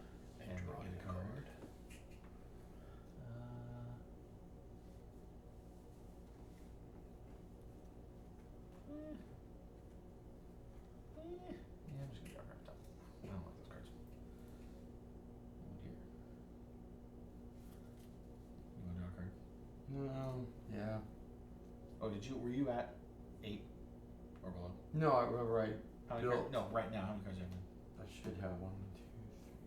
and And drawing get a a card. card. Yeah, I'm just gonna draw a card top. I don't like those cards. Oh dear. You wanna draw a card? Yeah. Oh, were you at 8 or below? No, I remember How many Built. cards? No, right now, how many cards do you have? I should have 1, 2,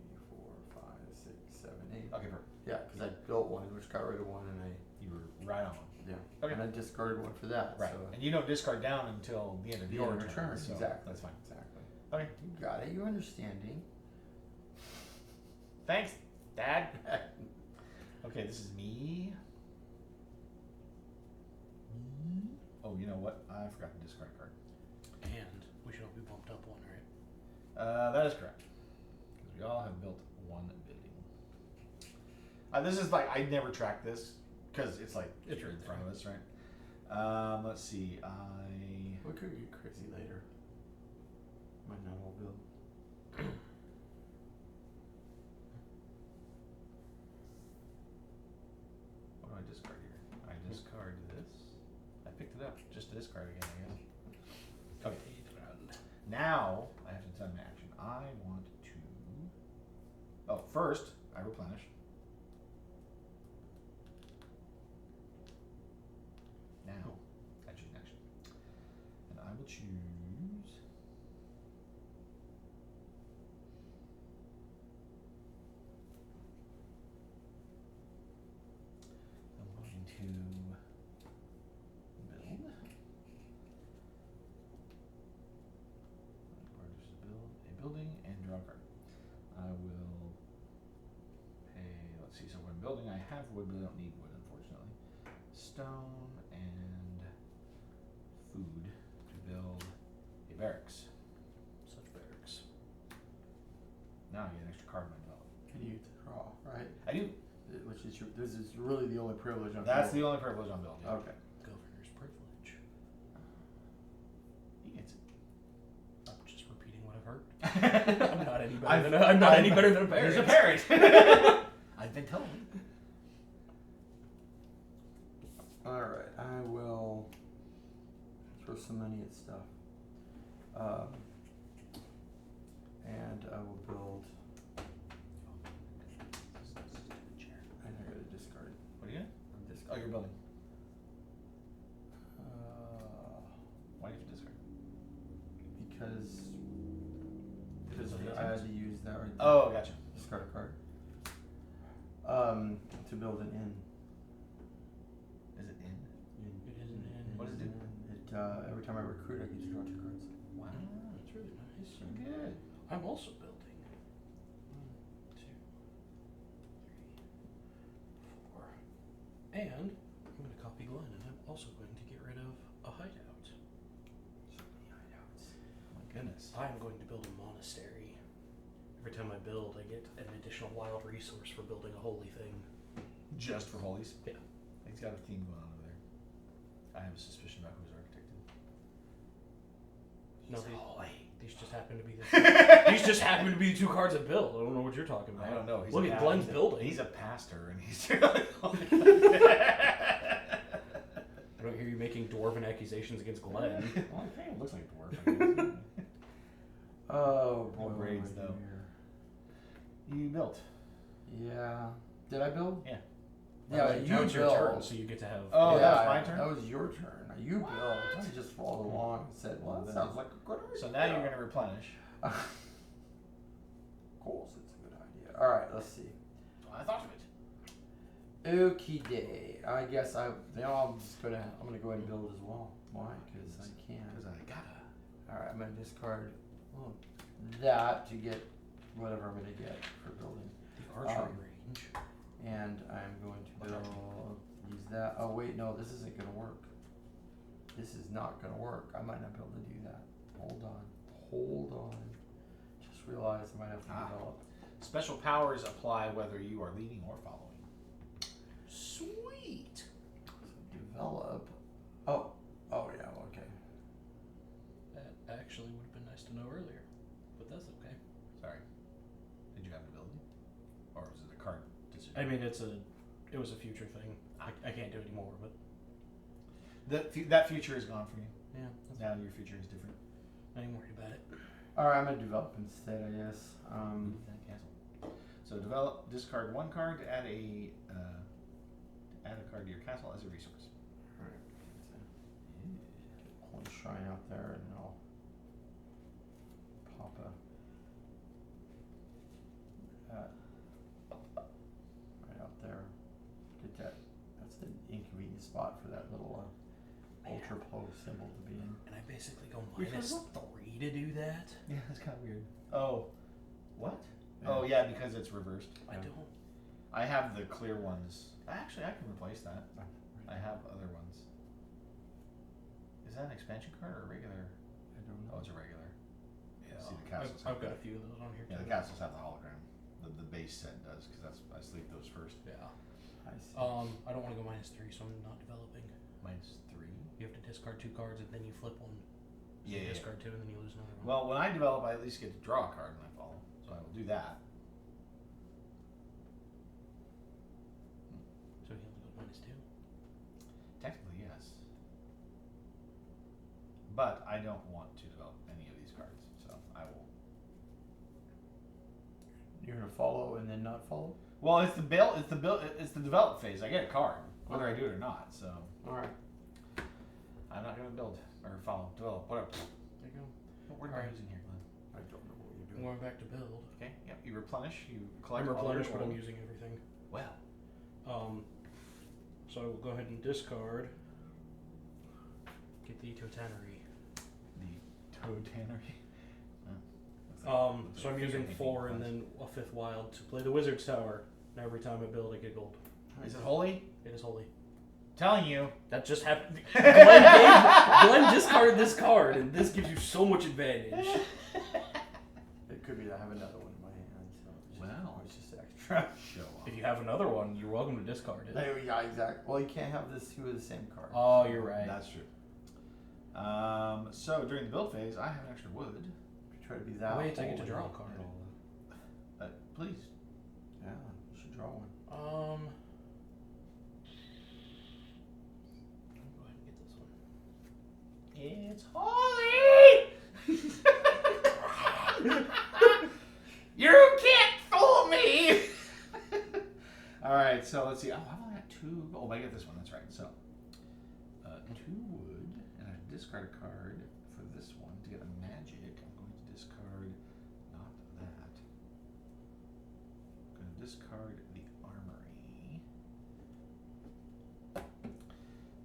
3, 4, 5, 6, 7, 8. Okay, perfect. Yeah, because I built one, which got rid of one, and You were right on. yeah, Okay. and I discarded one for that. Right. So And you don't discard down until the end of the your end of turn. return, So exactly. That's fine. Exactly. Okay. You got it. You understanding? Thanks, Dad. Okay, this is me. Oh, you know what? I forgot to discard a card. And we should all be bumped up one, right? That is correct. Because we all have built one building. This is like, I never track this because it's like It's here in right front there. of us, right? Let's see. We could get crazy later. Might not all build. What do I discard here? I discard this. I picked it up just to discard again, I guess. Okay. Now I have to decide my action. I want to. Oh, first I replenish. Now I choose an action, and I will choose. I'm going to build. Build a building and draw a card. I will pay. Let's see. So when building, I have wood, but I don't need wood, unfortunately. Stone and food to build a barracks. Such barracks. Now I get an extra card in my develop. And you get to draw, right? I do. Which is your, this is really the only privilege on That's the building. only privilege on build. Yeah. Okay. Governor's privilege. He gets it. I'm just repeating what I've heard. I'm I'm not any better than I'm not any better than a parrot. He's a parrot. I've been told. Alright, I will throw some money at stuff. And I will build. I gotta discard. What are you doing? I'm Oh, discarding. you're building. Why do you have to discard? Because I had to use that right there. Oh, gotcha. Discard a card. To build an inn. Is it in? It isn't in. What does it do? It every time I recruit, I get to draw 2 cards. Wow. That's really nice. So good. I'm also building. 1, 2, 3, 4. And I'm going to copy Glenn, and I'm also going to get rid of a hideout. So many hideouts. Oh my goodness. I'm going to build a monastery. Every time I build, I get an additional wild resource for building a holy thing. Just for holies? Yeah. He's got a theme going on over there. I have a suspicion about who's architected. No, He's holy. These just happen to be these just happen to be the 2 cards I built. I don't know what you're talking about. I don't know. He's Look a at pa- Glenn's he's a- building. He's a pastor, and he's. I don't hear you making dwarven accusations against Glenn. Well, I think it looks like a dwarf. I guess. Oh boy, No what braids, do I do though. here? You built. Yeah. Did I build? Yeah. Yeah, Now you it's your built. turn, so you get to have. Oh, yeah, that was my turn? That was your turn. You built. I just followed along and said, well, that sounds like a good idea. So now you're going to replenish. Of course, it's a good idea. All right, let's see. I thought of it. Okie day. I guess I'm just gonna go ahead and build as well. Why? Because I can. Because I gotta. All right, I'm gonna discard that to get whatever I'm gonna get for building, The archery range. and I'm going to use that. Oh wait, no, this isn't gonna work. This is not gonna work. I might not be able to do that. Hold on. Just realized I might have to develop. Special powers apply whether you are leading or following. Sweet. Develop. Oh yeah. Okay. That actually would have been nice to know earlier, but that's okay. Sorry. Did you have an ability? Or was it a card decision? I mean, it was a future thing. I can't do it anymore, but That future is gone for you. yeah, Now your future is different. I ain't worried about it. All right, I'm gonna develop instead, I guess. Move that castle. So discard 1 card to add a card to your castle as a resource. All right. Holy shrine out there, and I'll pop right out there. Get that. That's an inconvenient spot for that little ultra flow symbol to be in. And I basically go Because -3 to do that. Yeah, that's kind of weird. Oh, what? Yeah. Oh yeah, because it's reversed. I Yeah. don't. I have the clear ones. Actually, I can replace that. I have other ones. Is that an expansion card or a regular? I don't Oh, know. it's a regular. Yeah, See, the castles I've have got a that. few of those on here Yeah, too. the castles have the hologram. The base set does because I sleeve those first. Yeah. I see. I don't want to go -3, so I'm not developing. -3. You have to discard 2 cards and then you flip one. So Yeah, you yeah, discard 2 and then you lose another one. Well, when I develop, I at least get to draw a card when I follow, so I will do that. So he only goes -2. Technically, yes. but I don't want to develop any of these cards, so I will. You're gonna follow and then not follow. Well, it's the build. It's the develop phase. I get a card, whether I do it or not. So All right. I'm not gonna build or follow, develop, whatever. There you go. What word am I using here, Glenn? I don't know what you're I'm doing. going back to build. Okay. Yep. You replenish. You I'm collect. all your replenished, but I'm gold. using everything. Well. So I will go ahead and discard. Get the Totannery. The toad tannery. So I'm using 4 and then a 5th wild to play the Wizard's Tower. And every time I build, I get gold. Is it holy? It is holy. Telling you. That just happened. Glenn discarded this card, and this gives you so much advantage. It could be that I have another one in my hand, so Wow. it's just extra. Show off. If you have another one, you're welcome to discard it. Yeah, exactly. Well, you can't have this two of the same card. Oh, you're right. That's true. So during the build phase, I have an extra wood. If you try to be that. Wait, I get to holy, draw a card. Please. Yeah, you should draw one. I'll go ahead and get this one. It's holy. You can't fool me. All right, so let's see. Oh, I've only got 2. Oh, I get this one. That's right. So, 2 wood, and I discard a card for this one to get a magic. I'm going to discard not that. I'm going to discard the armory,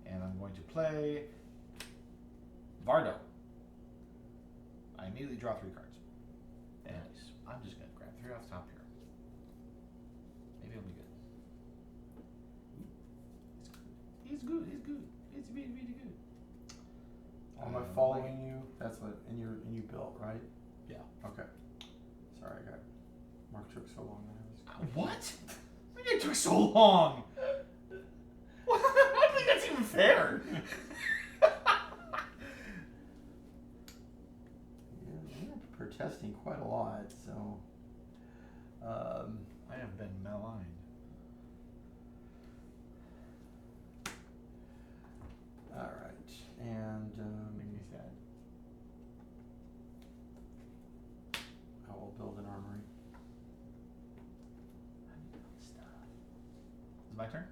and I'm going to play Vardo. I immediately draw 3 cards. And I'm just going to grab 3 off the top here. Maybe it'll be good. He's good. He's good. It's really, really good. Am I following you? That's what, and you built, right? Yeah. Okay. Sorry, I got. Mark took so long. What? Why did it took so long? I don't think that's even fair. You're protesting quite a lot, so. I have been maligned. All right, and Make me sad. I will build an armory. Is it my turn?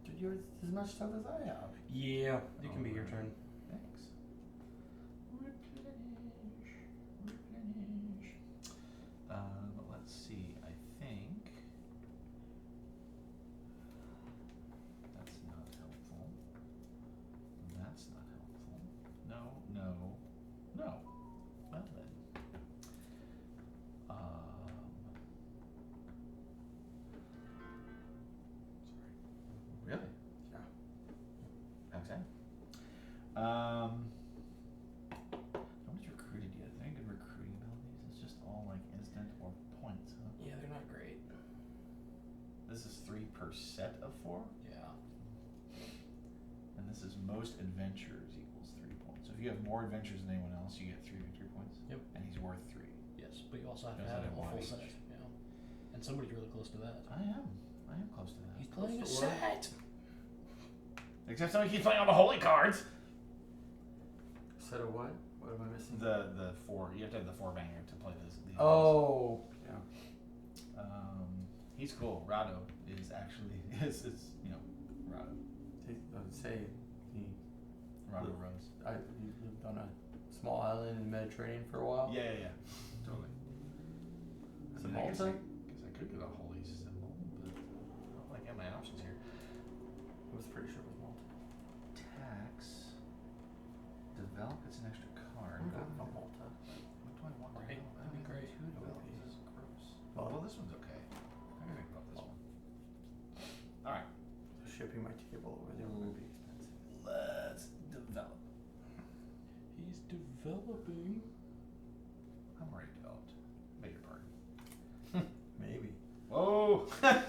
Did you have as much stuff as I have? Yeah, it can be your turn. Thanks. Replenish. Let's see. I think that's not helpful. That's not helpful. No. Well then. Sorry. Really? Yeah. Okay. Nobody's recruited yet. Is there any good recruiting abilities? It's just all like instant or points, huh? Yeah, they're not great. This is 3 per set of 4, Yeah. and this is most adventures equals 3 points. So if you have more adventures than anyone else, you get 3 victory points. Yep. And he's worth 3. Yes, but you also have to Yes, have I a want full each. set. Yeah. And somebody's really close to that. I am close to that. He's playing a Close to what? set. Except somebody keeps playing all the holy cards. Set of what? What am I missing? The 4. You have to have the 4 banger to play this. These Oh, yeah. He's cool. Rado is actually is Rado. I would say Rado Look. Rose. you lived on a small island in the Mediterranean for a while. Yeah. Totally. Is I it mean, I guess Malta? I could get a holy symbol, but I don't like have my options here. I was pretty sure it was Malta. Tax. Develop. It's an extra card. I'm What going do for Malta. I want to Right, develop? I that'd be don't great. have 2 developers. This is gross. Well, Well, this one's okay. I'm gonna go with this one. All right. shipping my table over there will be expensive. Let's develop. He's developing. I'm already developed. Beg your pardon. Maybe. Whoa! I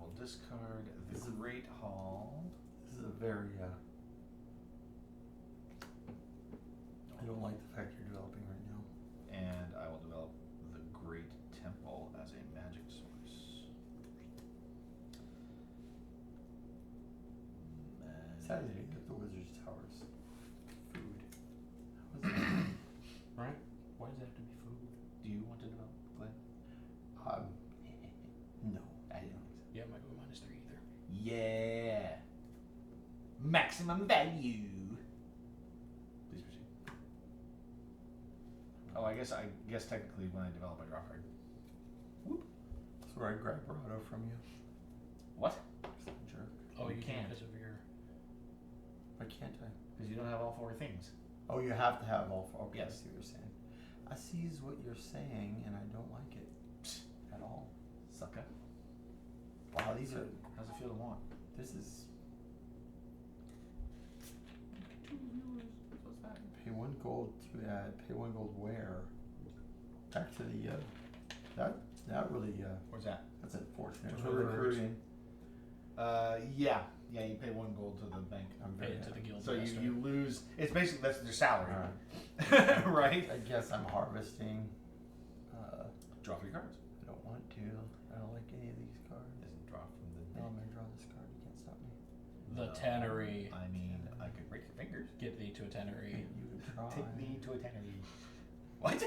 will discard the This is- Great Hall. This is a very, I don't like the fact you're developing right now. And I will develop the Great Temple as a magic source. sad they didn't get the Wizard's Towers. Food. How was that? Right? Why does it have to be food? Do you want to develop, Glenn? No. I didn't think so. Yeah, it might go -3 either. Yeah. Maximum value. Please proceed. Oh, I guess technically when I develop I draw a card. That's where I grab Grotto from you. What? Jerk. Oh, You you can't. can't because of your. Why can't I? Because you don't have all 4 things. Oh, you have to have all 4. Okay, I Yes. see what you're saying. I sees what you're saying, and I don't like it at all. Sucker. Wow, these are. How's it feel to want? This is 2 viewers. What's that? pay 1 gold to add. Pay 1 gold where? Back to the that really Where's that? that's unfortunate. Just For recruiting. recruiting. Yeah. Yeah, you pay 1 gold to the bank. I'm Pay very it to the happy. guild So master. you lose. It's basically that's their salary, Alright. right? I guess I'm harvesting. Draw 3 cards. I don't want to. I don't like any of these cards. Doesn't draw from the. No, I'm gonna draw this card. You can't stop me. The tannery. I mean, I could break your fingers. Get thee to a tannery. You can try. Take me to a tannery. What?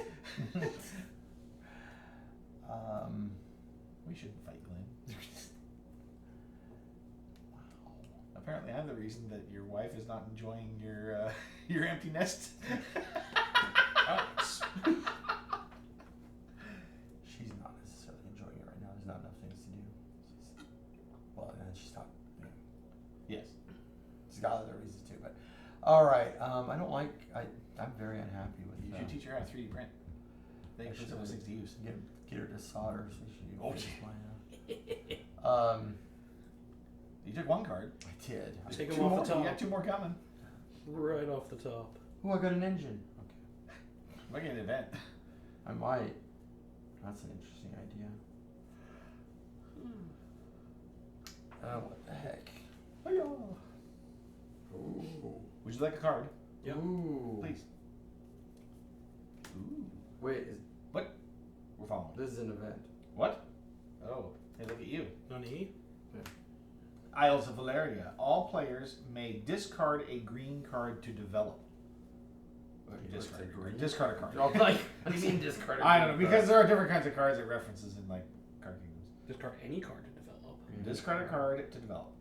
We shouldn't fight, Glenn. Apparently, I'm the reason that your wife is not enjoying your your empty nest. Alex. She's not necessarily enjoying it right now. There's not enough things to do. And she's not. You know, Yes. she's got other reasons too. But all right. I don't like. I'm very unhappy with. You should teach her how to 3D print. They I put should those things to use. Get her to solder so she. Oh, fix yeah. my, You took 1 card. I did. Take Two them off more. the top. You got 2 more coming. Right off the top. Oh, I got an engine. Okay. We're getting an event. I might. That's an interesting idea. What the heck? Ooh. Would you like a card? Yep. Ooh. Please. Ooh. Wait, We're following. this is an event. What? Oh, hey, look at you. Nani? Isles of Valeria. All players may discard a green card to develop. Discard a card. I'm like, what do you mean discard? I don't know, because there are different kinds of cards it references in like card kingdoms. Discard any card to develop. Discard a card to develop.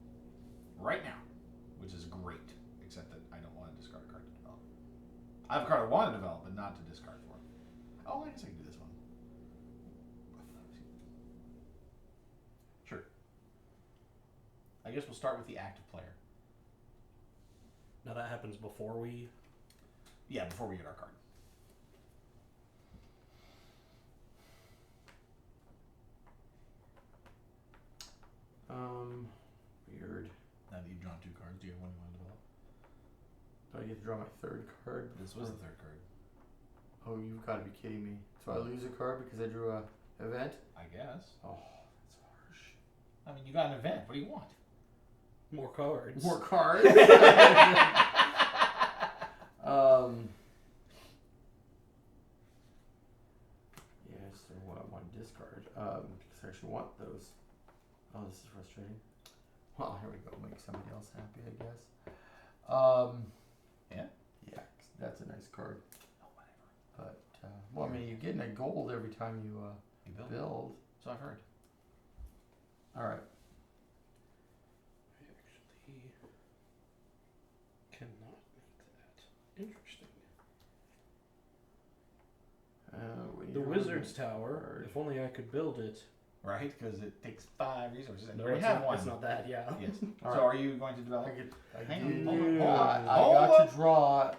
Right now. Which is great. Except that I don't want to discard a card to develop. I have a card I want to develop, but not to discard for. Oh, I guess I can do this one. Sure. I guess we'll start with the active player. Now that happens before we. Yeah, before we get our card. Weird. Now that you've drawn 2 cards, do you have one you want to develop? Do I get to draw my 3rd card? This was the 3rd card. Oh, you've got to be kidding me. So I lose a card because I drew a event? I guess. Oh, that's harsh. I mean, you got an event. What do you want? More cards. More cards? Yes, I want to discard. Because I actually want those. Oh, this is frustrating. Well, here we go. Make somebody else happy, I guess. Yeah? Yeah, that's a nice card. Oh, whatever. But, well, I mean, you're getting a gold every time you You build. build. So I've heard. All right. I actually cannot make that. Interesting. We The need to Wizard's run Tower. card. If only I could build it. Right? Because it takes 5 resources. And No, you already it's have not, one. It's not that, yeah. Yes. All So right. are you going to develop? I Hang do. on, hold on. I Hold got on. to draw to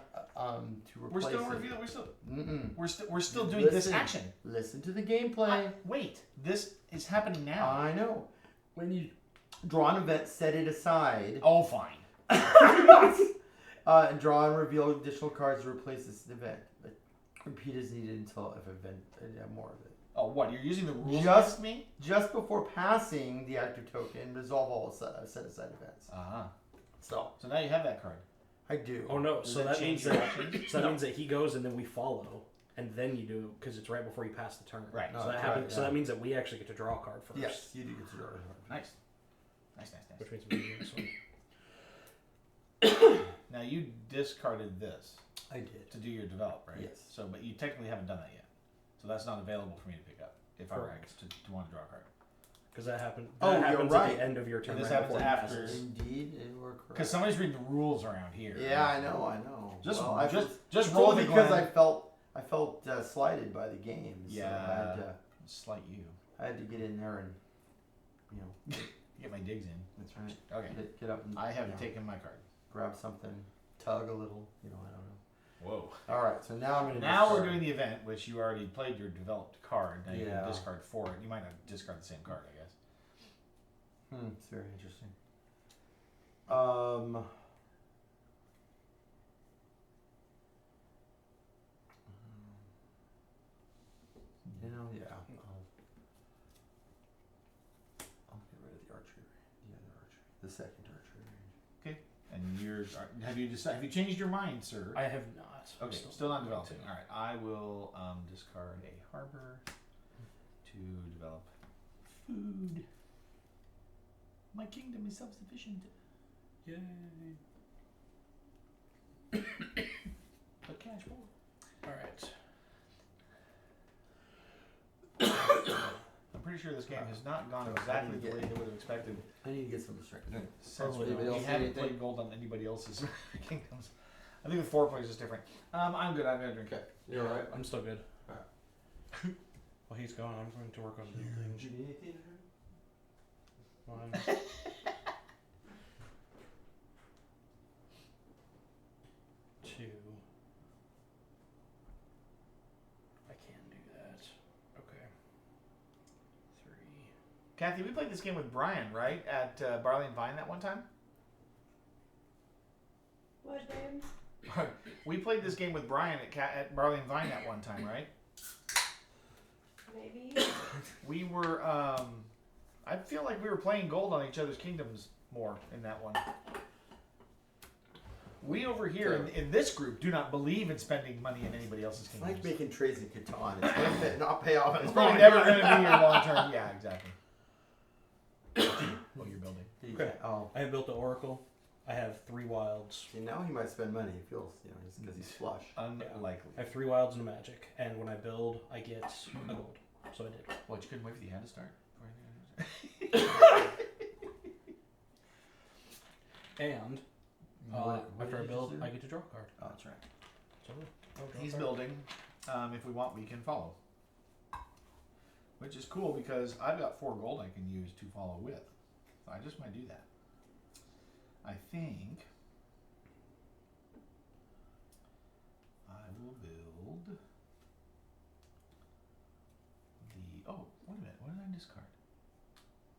We're replace still it. revealing. Mm-mm. We're still doing this Listen. action. Listen to the gameplay. Wait. This is happening now. I know. When you draw an event, set it aside. Oh, fine. And draw and reveal additional cards to replace this event. But repeat as needed until if event more of it. Oh, what? You're using the rules Just- against me? Just before passing the active token, resolve all set aside events. So So now you have that card. I do. Oh no! Does So that that means change your that actions? so that means that he goes and then we follow, and then you do because it's right before you pass the turn. Right. So No, that that's happens. right, So yeah. that means that we actually get to draw a card first. Yes, you do get to draw a card. Nice. Nice. Which means we do this one. Now you discarded this I did. to do your develop, right? Yes. So, but you technically haven't done that yet. So that's not available for me to pick up if I were Correct. to want to draw a card. Because that happened. Oh, That you're happens right. at the end of your turn. And this right happens before he after- passes. Indeed, you were correct. Because somebody's reading the rules around here. Yeah, I know. Just well, I just it's roll only the because Glen. I felt slighted by the game. So Yeah. Slight you. I had to get in there and, you know, Get my digs in. that's right. Okay. Get up and I have you know, taken my card. grab something, tug a little. You know, I don't know. Whoa. All right, so now I'm gonna. Now we're discard. doing the event, which you already played your developed card. Now you Yeah. can discard 4. You might not discard the same card, I guess. It's very interesting. You know, yeah. I'll get rid of the archery, the other archery, the second archery range. And yours are, have you changed your mind, sir? I have not. I'm Okay, still not going developing. to. All right, I will discard a harbor to develop food. My kingdom is self-sufficient. Yay. But cash poor. All right. I'm pretty sure this game has not gone exactly the way they would have expected. I need to get some distracted. Since Anybody we else see haven't anything? played gold on anybody else's kingdoms. I think with 4 players is different. I'm good. I'm gonna drink. Okay, you're alright. I'm still good. Alright. While he's gone, I'm going to work on new Did things. you need anything? One, two. I can do that. Okay. 3. Kathy, we played this game with Brian, right? At Barley and Vine that one time? What game? We played this game with Brian at Barley and Vine that one time, right? Maybe. We were, I feel like we were playing gold on each other's kingdoms more in that one. We over here in this group do not believe in spending money in anybody else's It's kingdoms. like making trades in Catan. It's going to not pay off. It's probably never going to be your long term. Yeah, exactly. What you're building. Okay. Oh, I have built the Oracle. I have 3 wilds. see, now he might spend money. He feels, you know, because he's flush. Unlikely. I have 3 wilds and a magic. And when I build, I get a gold. So I did. Well, you couldn't wait for the hand to start. And What after I did you build, just do? I get to draw a card. Oh, that's right. So I'll draw a He's card. building. If we want, we can follow. Which is cool because I've got 4 gold I can use to follow with. So I just might do that. I think I will build the. Oh, wait a minute. What did I discard?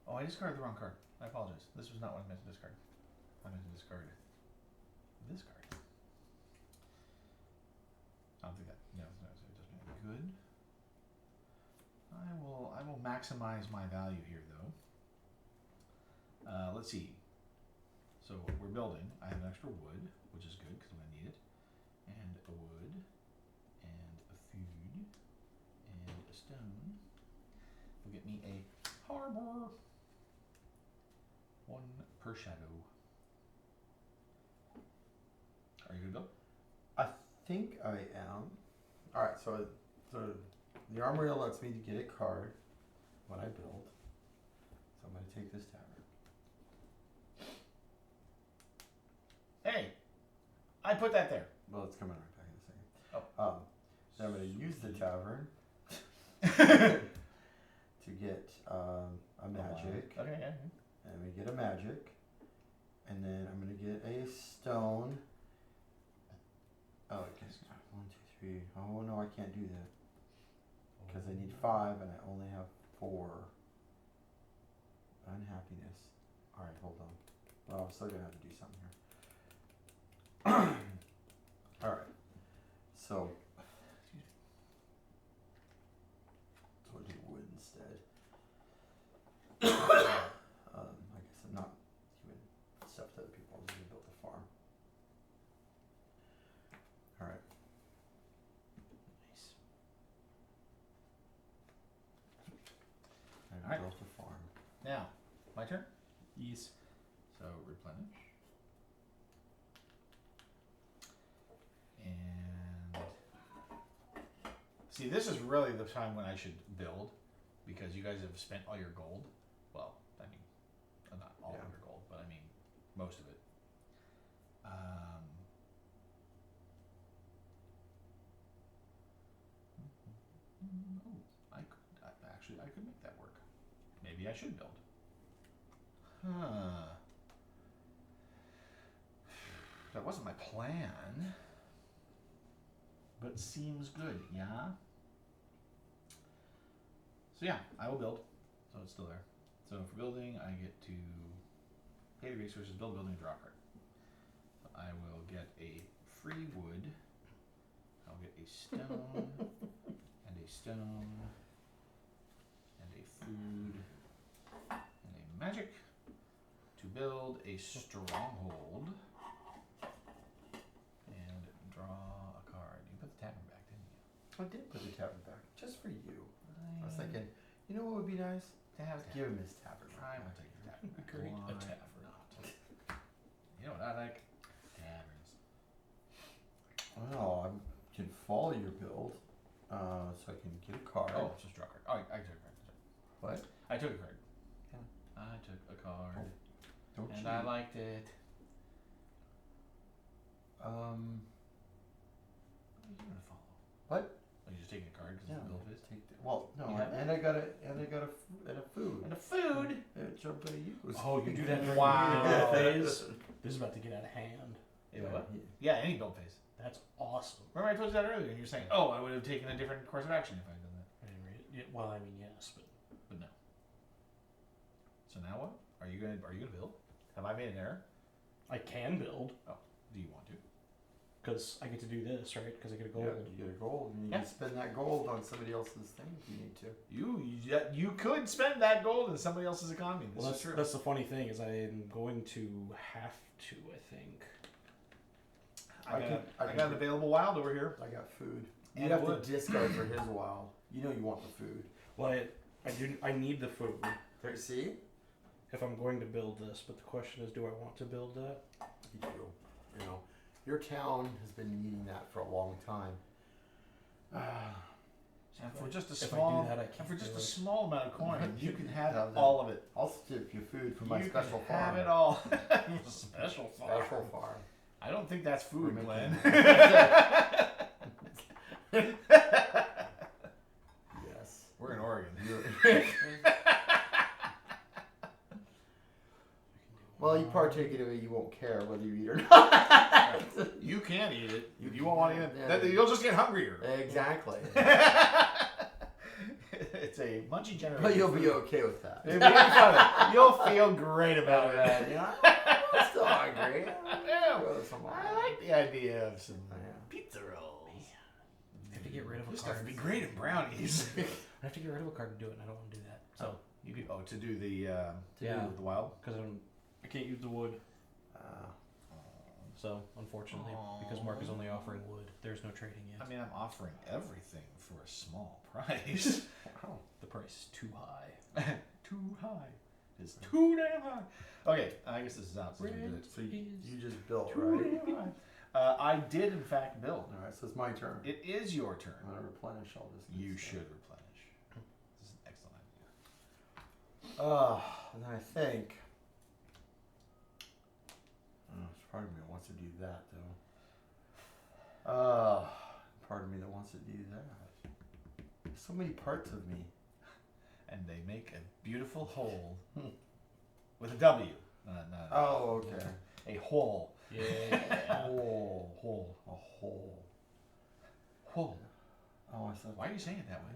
Oh, I discarded the wrong card. I apologize. This was not what I meant to discard. I meant to discard this card. I don't think that. No, it doesn't make it good. I will maximize my value here, though. Let's see. So we're building. I have an extra wood, which is good because I'm gonna need it, and a wood, and a food, and a stone. Will get me a harbor. 1 per shadow. Are you good to go? I think I am. All right, so the armory lets me to get a card when I build. So I'm going to take this tavern. Hey, I put that there. Well, it's coming right back in a second. Oh. Then I'm going to use the tavern to get a magic. Okay, yeah. And we get a magic. And then I'm going to get a stone. Oh, I guess 1, 2, 3. Oh, no, I can't do that. Because I need 5 and I only have 4. Unhappiness. Alright, hold on. Well, I'm still going to have to do something here. Alright. So we'll do wood instead. I guess I'm not giving stuff to other people. I'm going to build a farm. Alright. Nice. I Alright. built a farm. Now, my turn. Yes. So replenish. See, this is really the time when I should build, because you guys have spent all your gold. Well, I mean, not all of your gold, but I mean most of it. I could make that work. Maybe I should build. Huh. That wasn't my plan, but seems good, yeah? So yeah, I will build. So it's still there. So for building, I get to pay the resources, build building, draw a card. So I will get a free wood. I'll get a stone, and a stone, and a food, and a magic to build a stronghold. And draw a card. You put the tavern back, didn't you? I did put the tavern back, just for you. I was thinking, you know what would be nice? To have give him his tavern. I will take the tavern back. Great, Why a tavern. not? You know what I like? Taverns. Well, I can follow your build, so I can get a card. Oh, it's just draw a card. Oh, I took a card. What? I took a card. Yeah. I took a card. Don't and cheat. I liked it. Um, What are you gonna follow? What? Are you just taking a card because yeah. it's the build phase? Well, no, You have and I got a food. And a food. Which I'm gonna use. Oh, you do that during Wow. the build phase? This is about to get out of hand. Yeah, any build phase. That's awesome. Remember I told you that earlier, and you're saying, "Oh, I would have taken a different course of action if I had done that." I didn't read it. Yeah, well, I mean, yes, But no. So now what? Are you gonna build? Have I made an error? I can build Do you want to? because I get to do this, right? Because I get a gold. Yeah, you get a gold, and you Yeah. can spend that gold on somebody else's thing if you need to. You could spend that gold in somebody else's economy. This Well, is true. that's the funny thing is I'm going to have to, I think. I got I an available wild over here. I got food. And You have wood. to discard for his wild. You know you want the food. Well, I need the food There, see? if I'm going to build this, but the question is, do I want to build that? You do. You know, your town has been needing that for a long time. And for just a If I do small, that, I and can't for just do a it. small amount of coin, you can have Have that. all of it. I'll skip you food for my You special can farm. have it all. Special farm. Special farm. I don't think that's food, We're Glenn. making- Yes. We're in Oregon. Well, you partake in it, you won't care whether you eat or not. You can eat it. You won't want to eat it. Yeah. You'll just get hungrier. Exactly. It's a munchy generation. But you'll be okay with that. It'll be fun. You'll feel great about it. Yeah. I'm still hungry. Yeah. Go to some I like the idea of some Yeah. pizza rolls. I have to get rid of a This stuff card. would be great in brownies. I have to get rid of a card to do it, and I don't want to do that. So, You do, to do the Yeah. the wild. because I can't use the wood. Uh, So, unfortunately, because Mark is only offering wood, there's no trading yet. I mean, I'm offering everything for a small price. wow. The price is too high. Too high. It's too damn high. Okay, I guess this is out. So we did it. So you just built, Too right? damn high. I did in fact build. All right, so it's my turn. It is your turn. I'm gonna replenish all this. good You stuff. should replenish. This is an excellent idea. And then I think. There's part of me that wants to do that though. Part of me that wants to do that. There's so many parts of me. And they make a beautiful whole with a W. Oh, okay. A whole. Yeah. Hole. Whole. A hole. Whole. Oh, I thought. Why are you saying it that way?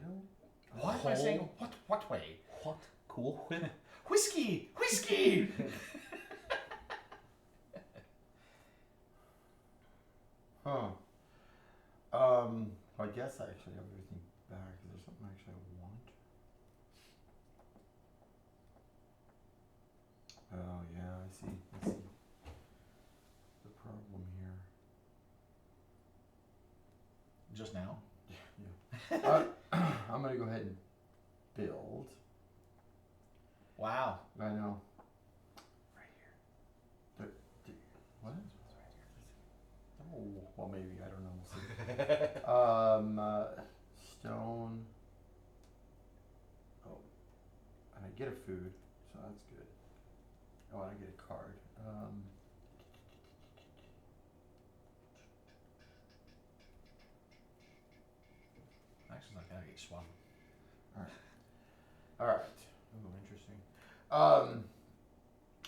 Well, Why am I saying what way? What? Cool. Whiskey! Whiskey! Huh. I guess I actually have everything back. Is there something actually I want? Oh yeah, I see. The problem here. Just now? Yeah. I'm gonna go ahead and build. Wow. I know. Right here. What? Oh, well maybe, I don't know, we'll see. stone. Oh, and I get a food, so that's good. Oh, and I get a card. Actually, like that, I get swung. All right. Ooh, interesting. All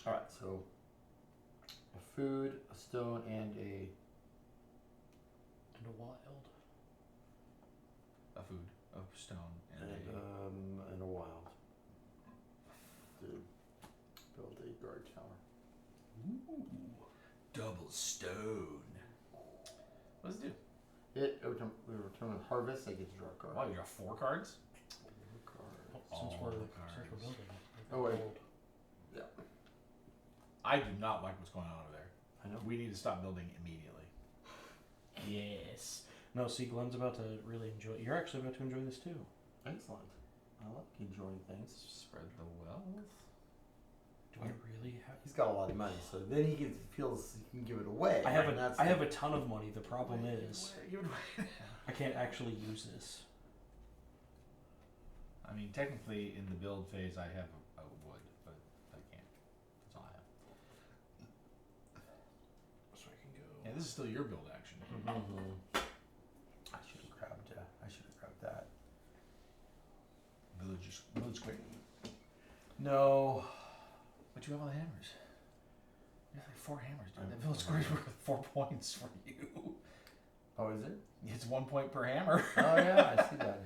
right. So a food, a stone, and a wild. A food, a stone, and and a wild. To build a guard tower. ooh, double stone. What does it do? We return with harvest. I get to draw a card. Wow, you got 4 cards? Since All we're the building. Oh, wait. Gold. I do not like what's going on over there. I know. We need to stop building immediately. Yes. No, see, Glenn's about to really enjoy. You're actually about to enjoy this too. Excellent. I like enjoying things. Spread the wealth. Do I really have? He's got a lot of money, so then he feels he can give it away. I have and I have a ton of money. The problem is Give it away. I can't actually use this. I mean, technically, in the build phase, I have a wood, but I can't. That's all I have. So I can go. Yeah, this is still your build action. I should have grabbed. That. Village square. No. But you have all the hammers. You have like 4 hammers, dude. That village square is worth 4 points for you. Oh, is it? It's 1 point per hammer. Oh yeah, I see that.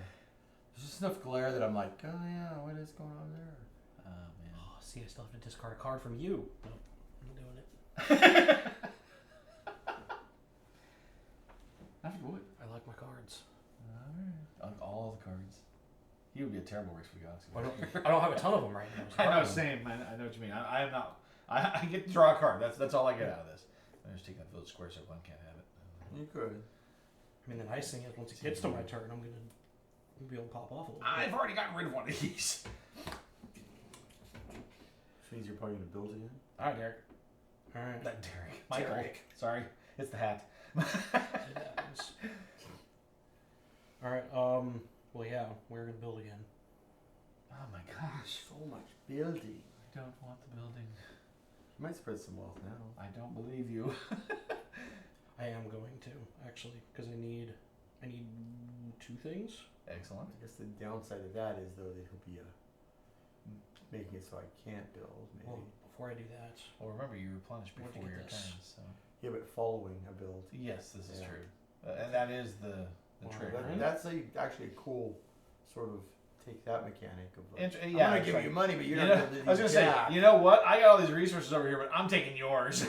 There's just enough glare that I'm like, oh yeah, what is going on there? Oh, man. Oh, see, I still have to discard a card from you. Nope, I'm doing it. That's good. I like my cards. Alright. I like all the cards. He would be a terrible race for Galaxy. I don't have a ton of them right now. I know, same. I know what you mean. I am not. I get to draw a card. That's all I get out of this. I just take that village square so Glenn can't have it. You could. I mean, the nice thing is once it gets to my turn, I'm gonna be able to pop off a little bit. I've already gotten rid of one of these. Which means you're probably gonna build again. All right, Derek. All right. That Derek. Michael. Derek. Sorry, it's the hat. It happens. All right. Well, yeah, we're gonna build again. Oh my gosh. So much building. I don't want the building. You might spread some wealth now. I don't believe you. I am going to actually because I need 2 things. Excellent. I guess the downside of that is though that he'll be making it so I can't build. Maybe. Well, before I do that, Well, remember you replenish Where'd you before get your this? turn, so Yeah, but following a build. yes, this is Yeah. true, and that is the Well, trick. that- right? That's actually a cool sort of take that mechanic of like, Int- I'm yeah, gonna it's give like- you money, but you're You not know, gonna do I was gonna say, jack. you know what? I got all these resources over here, but I'm taking yours.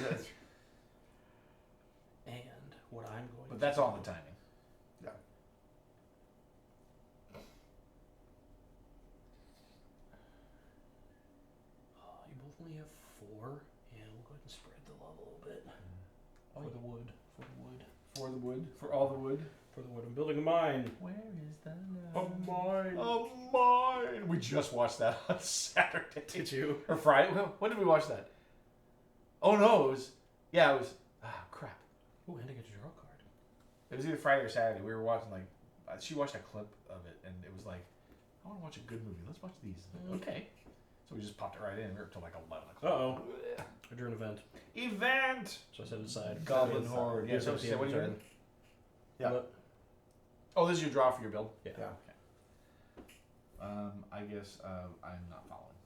and what I'm going. But that's all in the timing. You both only have 4, and we'll go ahead and spread the love a little bit. Oh, For the wood. For the wood. for the wood, for all the wood. For the wood. I'm building a mine. Where is the mine. A mine. We just watched that on Saturday. Did you? Or Friday? When did we watch that? Oh no, it was. Yeah, it was. Ah, crap. Ooh, and I get to draw a card. It was either Friday or Saturday. We were watching like. She watched a clip of it, and it was like, I want to watch a good movie. Let's watch these. Okay. So we just popped it right in. We were up till like 11 o'clock. Uh-oh. I drew an event. Event. So I set it aside. Goblin Set it Horde. aside. Yeah. So At the what end are of you the doing? turn. Yeah. But- Oh, this is your draw for your build. yeah. Yeah. I guess I'm not following.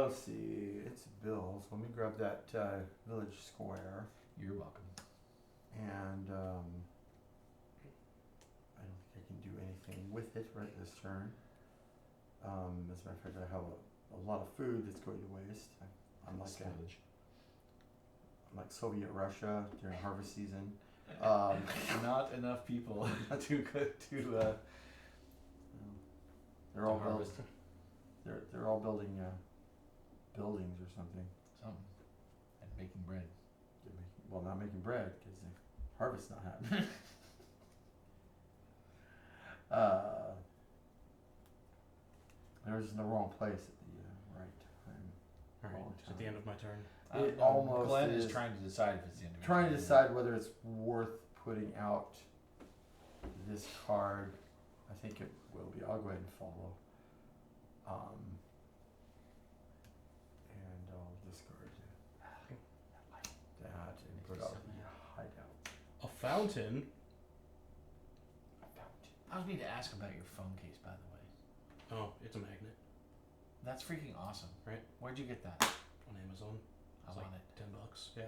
Let's see. It's Bill. So let me grab that village square, You're welcome. and I don't think I can do anything with it right this turn. As a matter of fact, I have a lot of food that's going to waste. I'm like Spillage. I'm like Soviet Russia during harvest season. Not enough people to They're all harvest. they're all building buildings or something. Something. And making bread. They're making, not making bread because the harvest's not happening. They're just in the wrong place at the right time. All right. Long It's at the end of my turn. It almost Glenn is is trying to decide if it's the end of Trying to your decide whether it's worth putting out this card. I think it will be. I'll go ahead and follow. And I'll discard that and put out the hideout. A fountain. I was need to ask about your phone case, by the way. Oh, it's a magnet That's freaking awesome. Right. Where'd you get that? on Amazon. I It's want like it. $10. Yeah.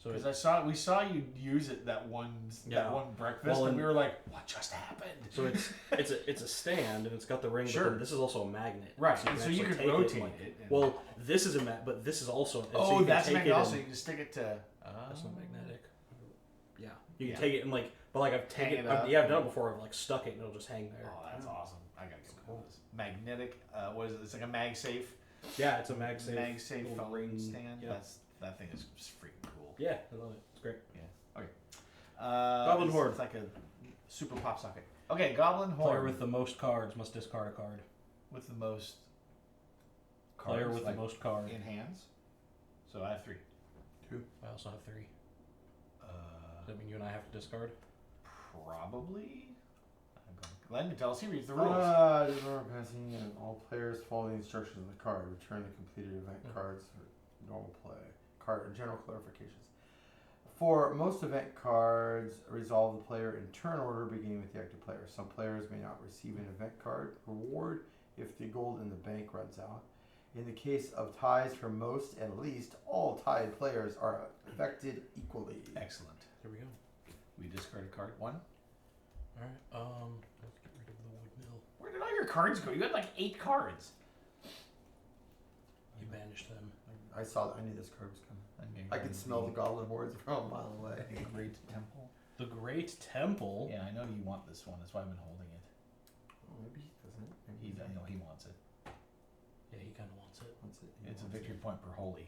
So Because it's, we saw you use it that one breakfast, Well, and we and- were like, what just happened? so it's a stand and it's got the ring. Sure. But then this is also a magnet. Right, So and so you you can could actually rotate take it. and- Well, this is a but this is also. And so oh, you can that's take magnet it also. and- You can stick it to. That's not magnetic. Yeah. You can Yeah. take it and but I've Hang taken it up. I've done it before. I've stuck it and it'll just hang there. Oh, that's awesome. I gotta get one of those. Magnetic. What is it? It's like a MagSafe. Yeah, it's a MagSafe. MagSafe little phone ring. stand. Yeah. That thing is just freaking cool. Yeah, I love it. It's great. Goblin Horde. It's like a super pop socket. Okay, Goblin Horde. Player with the most cards must discard a card. with the most cards. Player with like, the most cards. in hands. So I have 3. I also have 3. Does Uh, that mean you and I have to discard? probably. Glenn, tell us. He reads the rules. Before passing, and all players follow the instructions of the card. Return the completed event cards for normal play. General clarifications. For most event cards, resolve the player in turn order, beginning with the active player. Some players may not receive an event card reward if the gold in the bank runs out. In the case of ties for most and least, all tied players are affected equally. Excellent. There we go. We discard a card. 1. All right. Let's get rid of the wood mill. Where did all your cards go? You had like 8 cards. You banished them. I knew this card was coming. I could smell the goblin hordes from a mile away. The Great Temple. The Great Temple. Yeah, I know you want this one. That's why I've been holding it. Maybe he doesn't. I know he wants it. Yeah, he kind of wants it. It's a victory point per holy.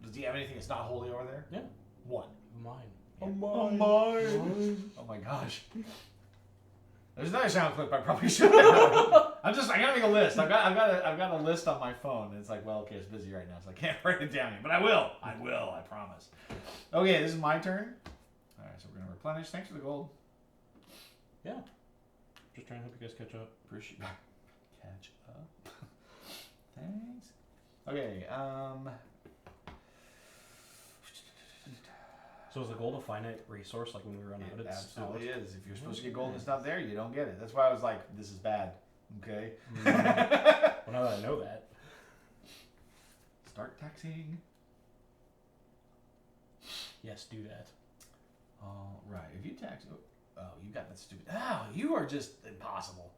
Does he have anything that's not holy over there? Yeah. 1. Mine. Yeah. Mine. Oh my gosh. There's another sound clip I probably should have. I gotta make a list. I've got a list on my phone. And it's like, well, okay, it's busy right now, so I can't write it down yet. But I will. I promise. Okay, this is my turn. Alright, so we're gonna replenish. Thanks for the gold. Yeah. Just trying to help you guys catch up. Appreciate catch up. Thanks. Okay, So is the gold a finite resource? Like when we run out, it it's absolutely out? is. If you're supposed to get gold and it's not there, you don't get it. That's why I was like, this is bad. Okay. Well, now that I know that. Start taxing. Yes, do that. All right. If you tax, you got that stupid. Oh, you are just impossible.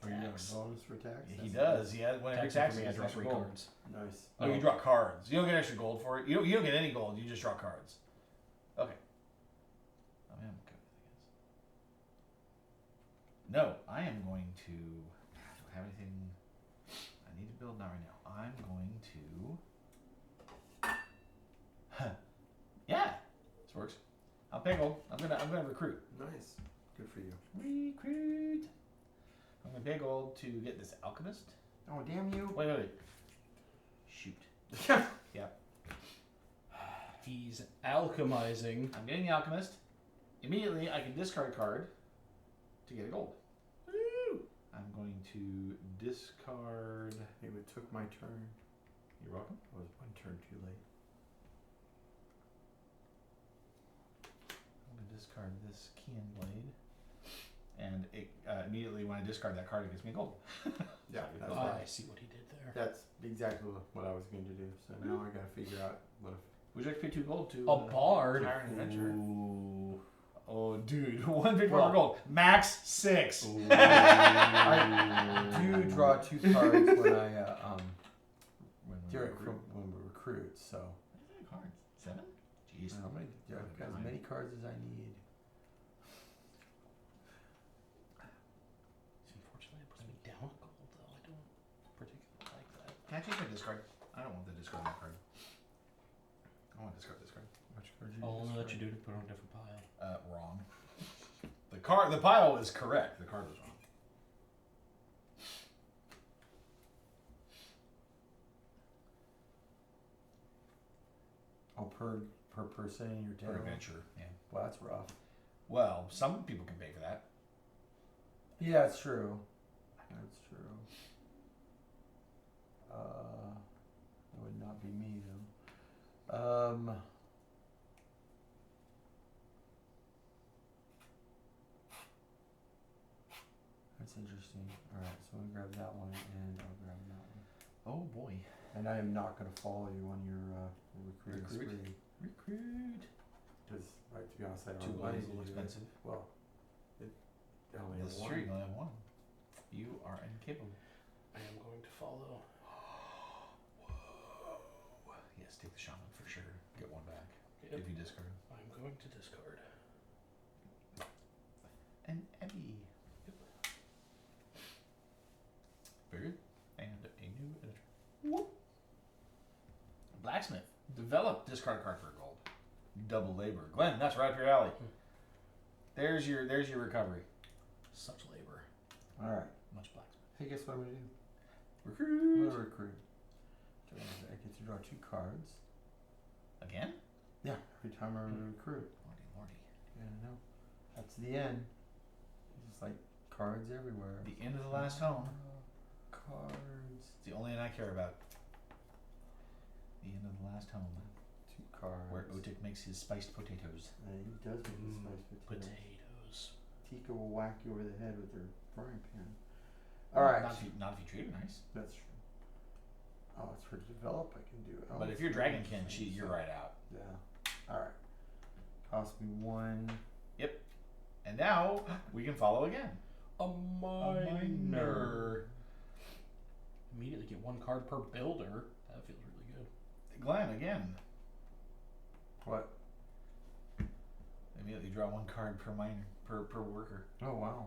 Or you have Tax. a bonus for tax? He does. He has whenever he Taxing for taxes, me, I he draw gets 3 gold. cards. Nice. Oh, you draw cards. You don't get extra gold for it. You don't get any gold. You just draw cards. Okay. I mean, I'm okay with this. No, I am going to. Do I have anything I need to build? Not right now. I'm going to. Yeah, this works. I'll pay gold. I'm gonna recruit. Nice. Good for you. Recruit. I'm gonna pay gold to get this alchemist. Oh, damn you. Wait. Shoot. He's alchemizing. I'm getting the alchemist. Immediately, I can discard a card to get a gold. Woo! I'm going to discard. It took my turn. You're welcome. I was 1 turn too late. I'm going to discard this Kean blade. And it immediately, when I discard that card, it gives me gold. Yeah, that's Oh, right. I see what he did there. That's exactly what I was going to do. So now I gotta figure out what if. Would you like to pay 2 gold to A bard. Hire an adventurer? Ooh. Oh, dude, 1 big Well- for gold. Max 6. Ooh. I do draw 2 cards when I when we recruit. So How many cards? 7? Jeez. how many? Yeah, I've got as many cards as I need. Unfortunately, it puts me down a gold, though. I don't particularly like that. Can I change my discard? I don't want to discard that card. I want to discard this card. Which card you? I'll only let you discard? do it to put it on a different pile. Wrong. The pile is correct. The card was wrong. Oh, per person in your Per town. adventure. Yeah. Well, that's rough. Well, some people can pay for that. Yeah, it's true. That's true. It would not be me though. That's interesting. Alright, so I'm gonna grab that one and I'll grab that one. Oh boy. And I am not gonna follow you on your recruiting Recruit? spree. Recruit. Because, right, to be honest, I don't Two have money money is a little to do it. expensive. Well, I only have That's one. true. You only have one. You are incapable. I am going to follow. Whoa. Yes, take the shaman for sure. Get one back Yep. if you discard. I'm going to discard. And Eddie. Very good. And a new editor. Whoop. Blacksmith. Develop. Discard a card for a gold. Double labor. Glenn, that's right up your alley. There's your recovery. Such labor. Alright. Much blacksmith. Hey, guess what I'm gonna do? I'm Recruit. gonna recruit. So I get to draw 2 cards. Again? Yeah, every time I recruit. Lordy. Yeah, I know. That's the end. It's just like cards everywhere. The end of the last home. Cards. It's the only end I care about. The end of the last home. 2 cards. Where Otik makes his spiced potatoes. He does make his nice potatoes. Potatoes. Tika will whack you over the head with her frying pan. Alright. Not if you treat her nice. That's true. Oh, it's for develop, I can do it. Oh, But if it's you're for Dragonkin, things, you're so- right out. Yeah. Alright. Cost me 1. And now we can follow again. A minor. minor. Immediately get 1 card per builder. That feels really good. Glenn, again. What? Immediately draw 1 card per miner, per worker. Oh, wow.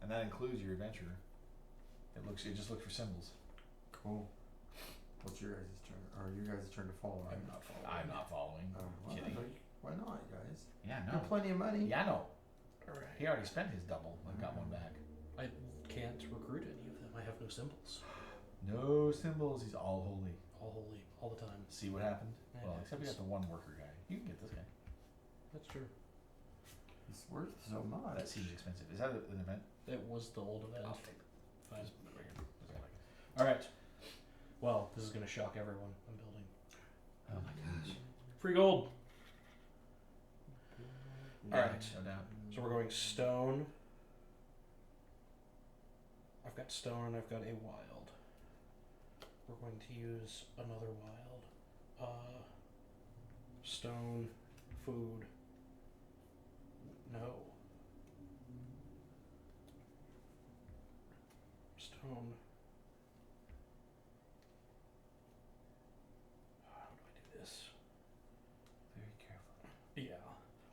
And that includes your adventurer. It just looks for symbols. Cool. What's your guys' turn? Or your guys' turn to follow, right? I'm not following. I'm not following. Oh, well, Kidding. why not, guys? Yeah, You no. have plenty of money. Yeah, no. Alright. He already spent his double and got 1 back. I can't recruit any of them. I have no symbols. No symbols. He's all holy. All holy. All the time. See what happened? Yeah, Well, except we got it's- the 1 worker guy. You can get this guy. That's true. It's worth so much. That seems expensive. Is that an event? It was the old event. I'll take it. Fine. Just put it right here. That's all I like. All right. Well, this is gonna shock everyone. I'm building. Oh my gosh. Free gold. All right. No doubt. So we're going stone. I've got stone and I've got a wild. We're going to use another wild. Stone, food. No. Stone. How do I do this? Very careful. Yeah.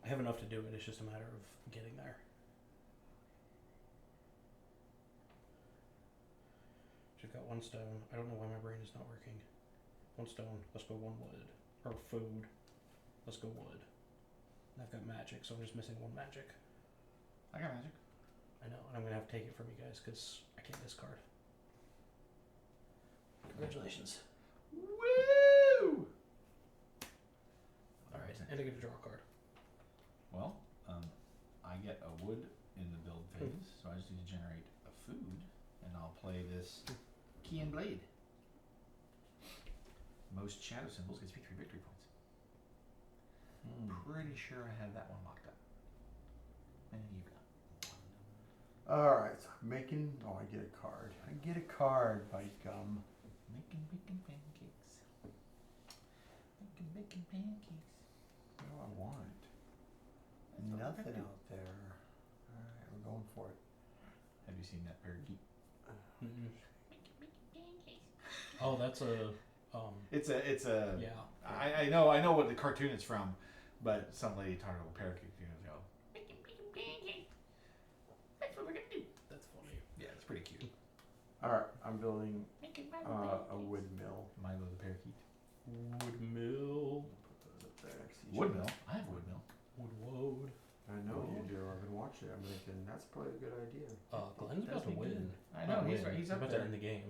I have enough to do it, it's just a matter of getting there. She's got 1 stone. I don't know why my brain is not working. 1 stone, let's go 1 wood. Or food. Let's go wood. And I've got magic, so I'm just missing 1 magic. I got magic. I know, and I'm gonna have to take it from you guys because I can't discard. Congratulations. Woo! Alright, and I get to draw a card. Well, I get a wood in the build phase, so I just need to generate a food, and I'll play this key and blade. Most shadow symbols gets me 3 victory points. Pretty sure I have that one locked up. And you got 1. Alright, so I'm making. Oh, I get a card. I get a card, by gum. Making pancakes. Making pancakes. What do I want? Nothing out there. Alright, we're going for it. Have you seen that parakeet? Oh, that's a It's a. yeah. I know what the cartoon is from, but some lady talking about parakeet. You know, that's what we're gonna do. That's funny. Yeah, it's pretty cute. Alright, I'm building a wood mill. Milo the parakeet. Wood mill. Put those up there next to each Wood other. mill. I have wood mill. Wood. I know you do. I've been watching it. I'm thinking that's probably a good idea. Glenn's about to win. I know, Not he's win. right. He's up about there. to end the game.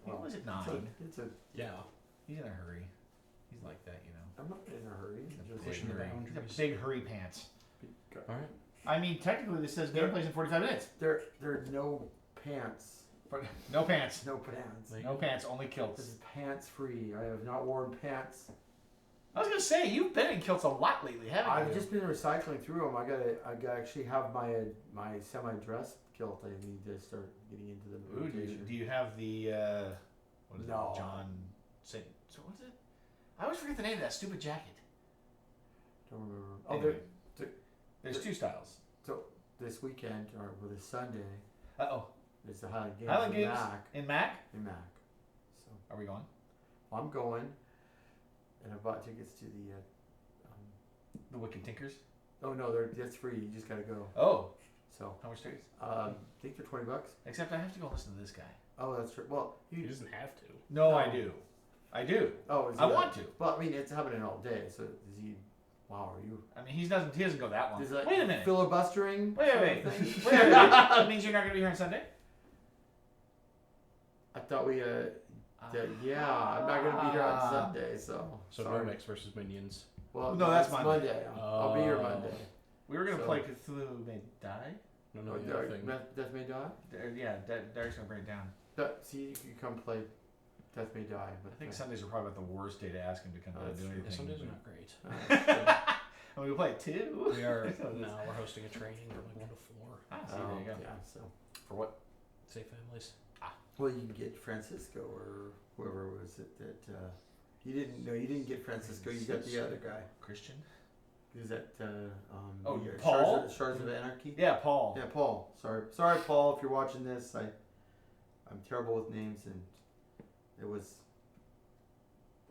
What was it, 9? It's a. Yeah. He's in a hurry. He's like that, you know. I'm not in a hurry. He's a Just big pushing the hurry. boundaries. He's a big hurry pants. All right. I mean, technically, this says game plays in 45 minutes. There are no pants. No pants. No pants. No pants, only This kilts. is pants free. I have not worn pants. I was gonna say you've been in kilts a lot lately, haven't you? I've just been recycling through them. I gotta actually have my semi-dress kilt. I need to start getting into the Ooh, rotation. do you have the what is No. it? John Saint. So what is it? I always forget the name of that stupid jacket. Don't remember. Oh, Anyway, there- there's two styles. so this weekend or this Sunday, Oh, there's the Highland Games. Highland in Games Mac. in Mac. In Mac. So Are we going? I'm going, and I bought tickets to the. The Wicked Tinkers. Oh no, that's free. You just gotta go. Oh, So how much tickets? I think they're $20. Except I have to go listen to this guy. Oh, that's true. Well, He doesn't have to. No, No. I do. I do. Oh, is I he want to. Well, I mean, it's happening all day. So is he? Wow, are you? I mean, he doesn't go that long. Is that Wait a minute. filibustering? Wait. sort of thing? Wait. That means you're not gonna be here on Sunday. I thought we yeah, I'm not gonna be here on Sunday, so. So sorry. Nomex versus Minions. Well, No, that's Monday. Monday. I'll be here Oh. Monday. We were gonna So- play Cthulhu May Die. No, Oh, the other thing. Death May Die. Yeah, Derek's gonna bring it down. See, you can come play Death May Die. But I think Sundays are probably about the worst day to ask him to come Oh, down and that's do true. anything. Yeah, Sundays are not great. And we play it too. We are So no, we're hosting a training from like 1 to 4. Ah, see, there you go. Yeah, so. For what? Safe families. Well, you can get Francisco or whoever was it that you didn't get Francisco. You got the other guy. Christian? Is that Oh, the, Paul? Shards of Anarchy? Yeah, Paul. Yeah, Paul. Sorry, Paul, if you're watching this. I'm terrible with names, and it was.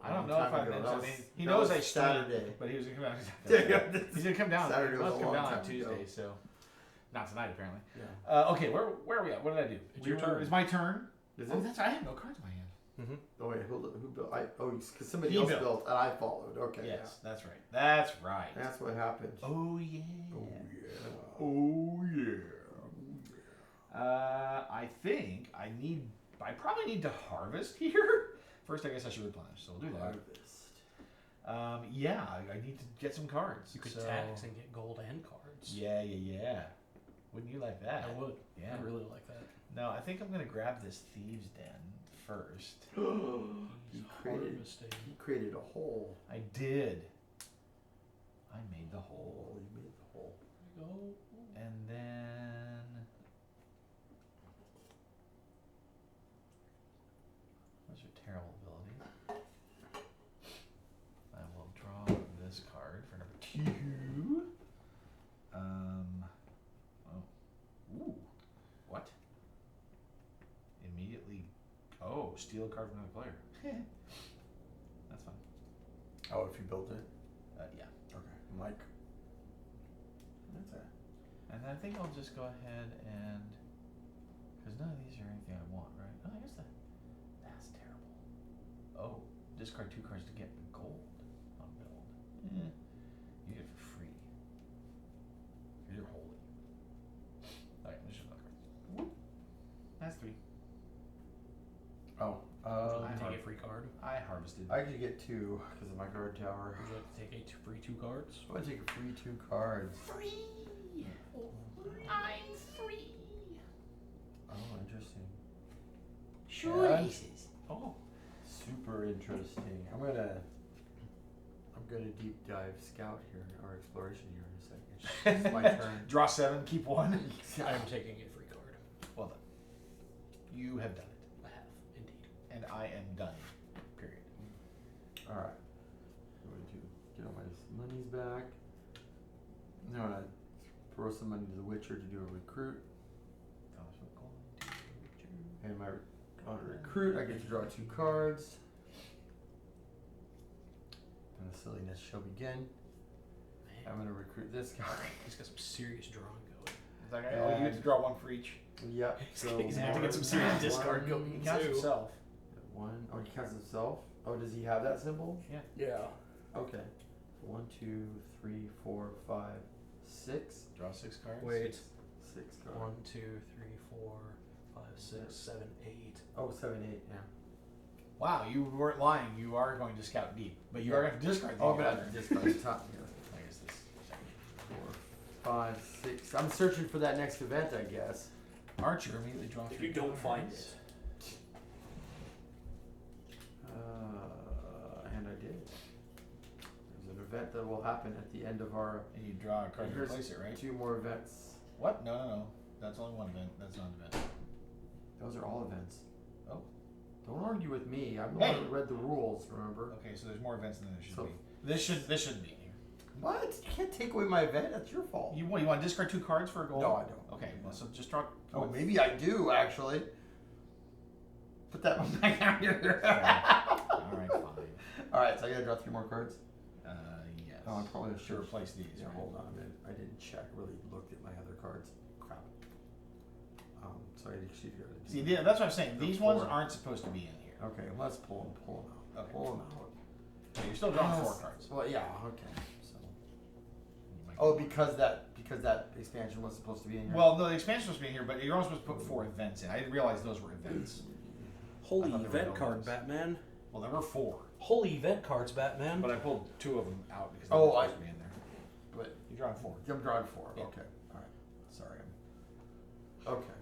a I don't long know if time I ago. mentioned. That I was- mean, he that knows was I stream, Saturday. but he was gonna come Yeah, down. He's gonna come down. Saturday He was must a come long down on time Tuesday, ago. so not tonight apparently. Yeah. Okay, where are we at? What did I do? It's your turn. It's my turn. Is Oh, it? that's I have no cards in my hand. Mm-hmm. Oh wait, who built? Because somebody He else built. built, and I followed. Okay. Yes, that's right. That's right. Yeah. That's what happened. Oh yeah. Oh yeah. I think I probably need to harvest here. First, I guess I should replenish, so we'll do that. Harvest. Yeah, I need to get some cards. You could so, tax and get gold and cards. Yeah. Wouldn't you like that? I would. Yeah. I really like that. No, I think I'm gonna grab this thieves' den first. He's created- harvesting. He created a hole. I did. I made the hole, You made the hole. There you go. and then what's your terrible ability? I will draw this card for number 2. Oh. Ooh. What? Immediately. Oh, steal a card from another player. That's fun. Oh, if you built it. Yeah. Okay. Mike. That's it. And I think I'll just go ahead and, because none of these are anything I want, right? Oh, I guess that's terrible. Oh, discard 2 cards to get gold on build. You get it for free. You're holy. Alright, let's just another card. That's 3. Oh. Would you like to take a free card? I harvested. I could get 2 because of my guard tower. Would you like to take a free 2 cards? I'm gonna take a free 2 cards. Free! I'm free! Oh, interesting. Sure. Yeah. Oh. Super interesting. I'm gonna deep dive scout here or exploration here in a second. It's my turn. Draw 7, keep 1. I am taking a free card. Well done. You have done it. I have, indeed. And I am done. Period. All right. I'm going to get all my monies back. Now I'm gonna throw some money to the Witcher to do a recruit. And on a recruit, I get to draw 2 cards. And the silliness shall begin. Man, I'm gonna recruit this guy. he's got some serious drawing going. Is that right? Oh, you get to draw 1 for each. Yep. So He's gonna have to get some serious discard going. He counts too. himself. 1. Oh, he counts himself. Oh, does he have that symbol? Yeah. Okay. 1, 2, 3, 4, 5, 6. Draw 6 cards. Wait. 6 cards. 1, 2, 3, 4, 5, 6, 7, 8. Oh, 7, 8. Yeah. Wow, you weren't lying. You are going to scout deep, but you are going to discard the Oh, but I other. discard the top here. I guess this. 4, 5, 6. I'm searching for that next event, I guess. Archer immediately draw If 3 you don't find cards. it, And I did. There's an event that will happen at the end of our And you draw a card to Here's replace it, right? 2 more events. What? No. That's only one event. That's not an event. Those are all events. Oh. Don't argue with me. I'm the one who read the rules, remember? Okay, so there's more events than there should So- be. This shouldn't be here. What? You can't take away my event. That's your fault. You want to discard 2 cards for a gold? No, I don't. Okay, well, so just draw. Oh, maybe I do, actually. Put that one back down here. All right, fine. Alright, so I gotta draw 3 more cards. Yes. Oh, I'm probably should should replace these. Yeah, right? hold on a minute. I didn't check. Really looked at my other cards. Crap. So I actually got to See, that's what I'm saying. Go These ones forward. aren't supposed to be in here. Okay, let's pull them out. Okay. Pull them out. So you're still drawing 4 cards. Well, yeah, okay. So. You might Oh, get- because that expansion was supposed to be in here. Well, no, the expansion was supposed to be in here, but you're only supposed to put 4 events in. I didn't realize those were events. holy I thought they were event card, those. Batman. Well, there were 4, Holy event cards, Batman. but I pulled 2 of them out because they Oh, were supposed to be in there. but You're drawing 4. I'm drawing 4. Yeah. Okay. Alright. Sorry. Okay.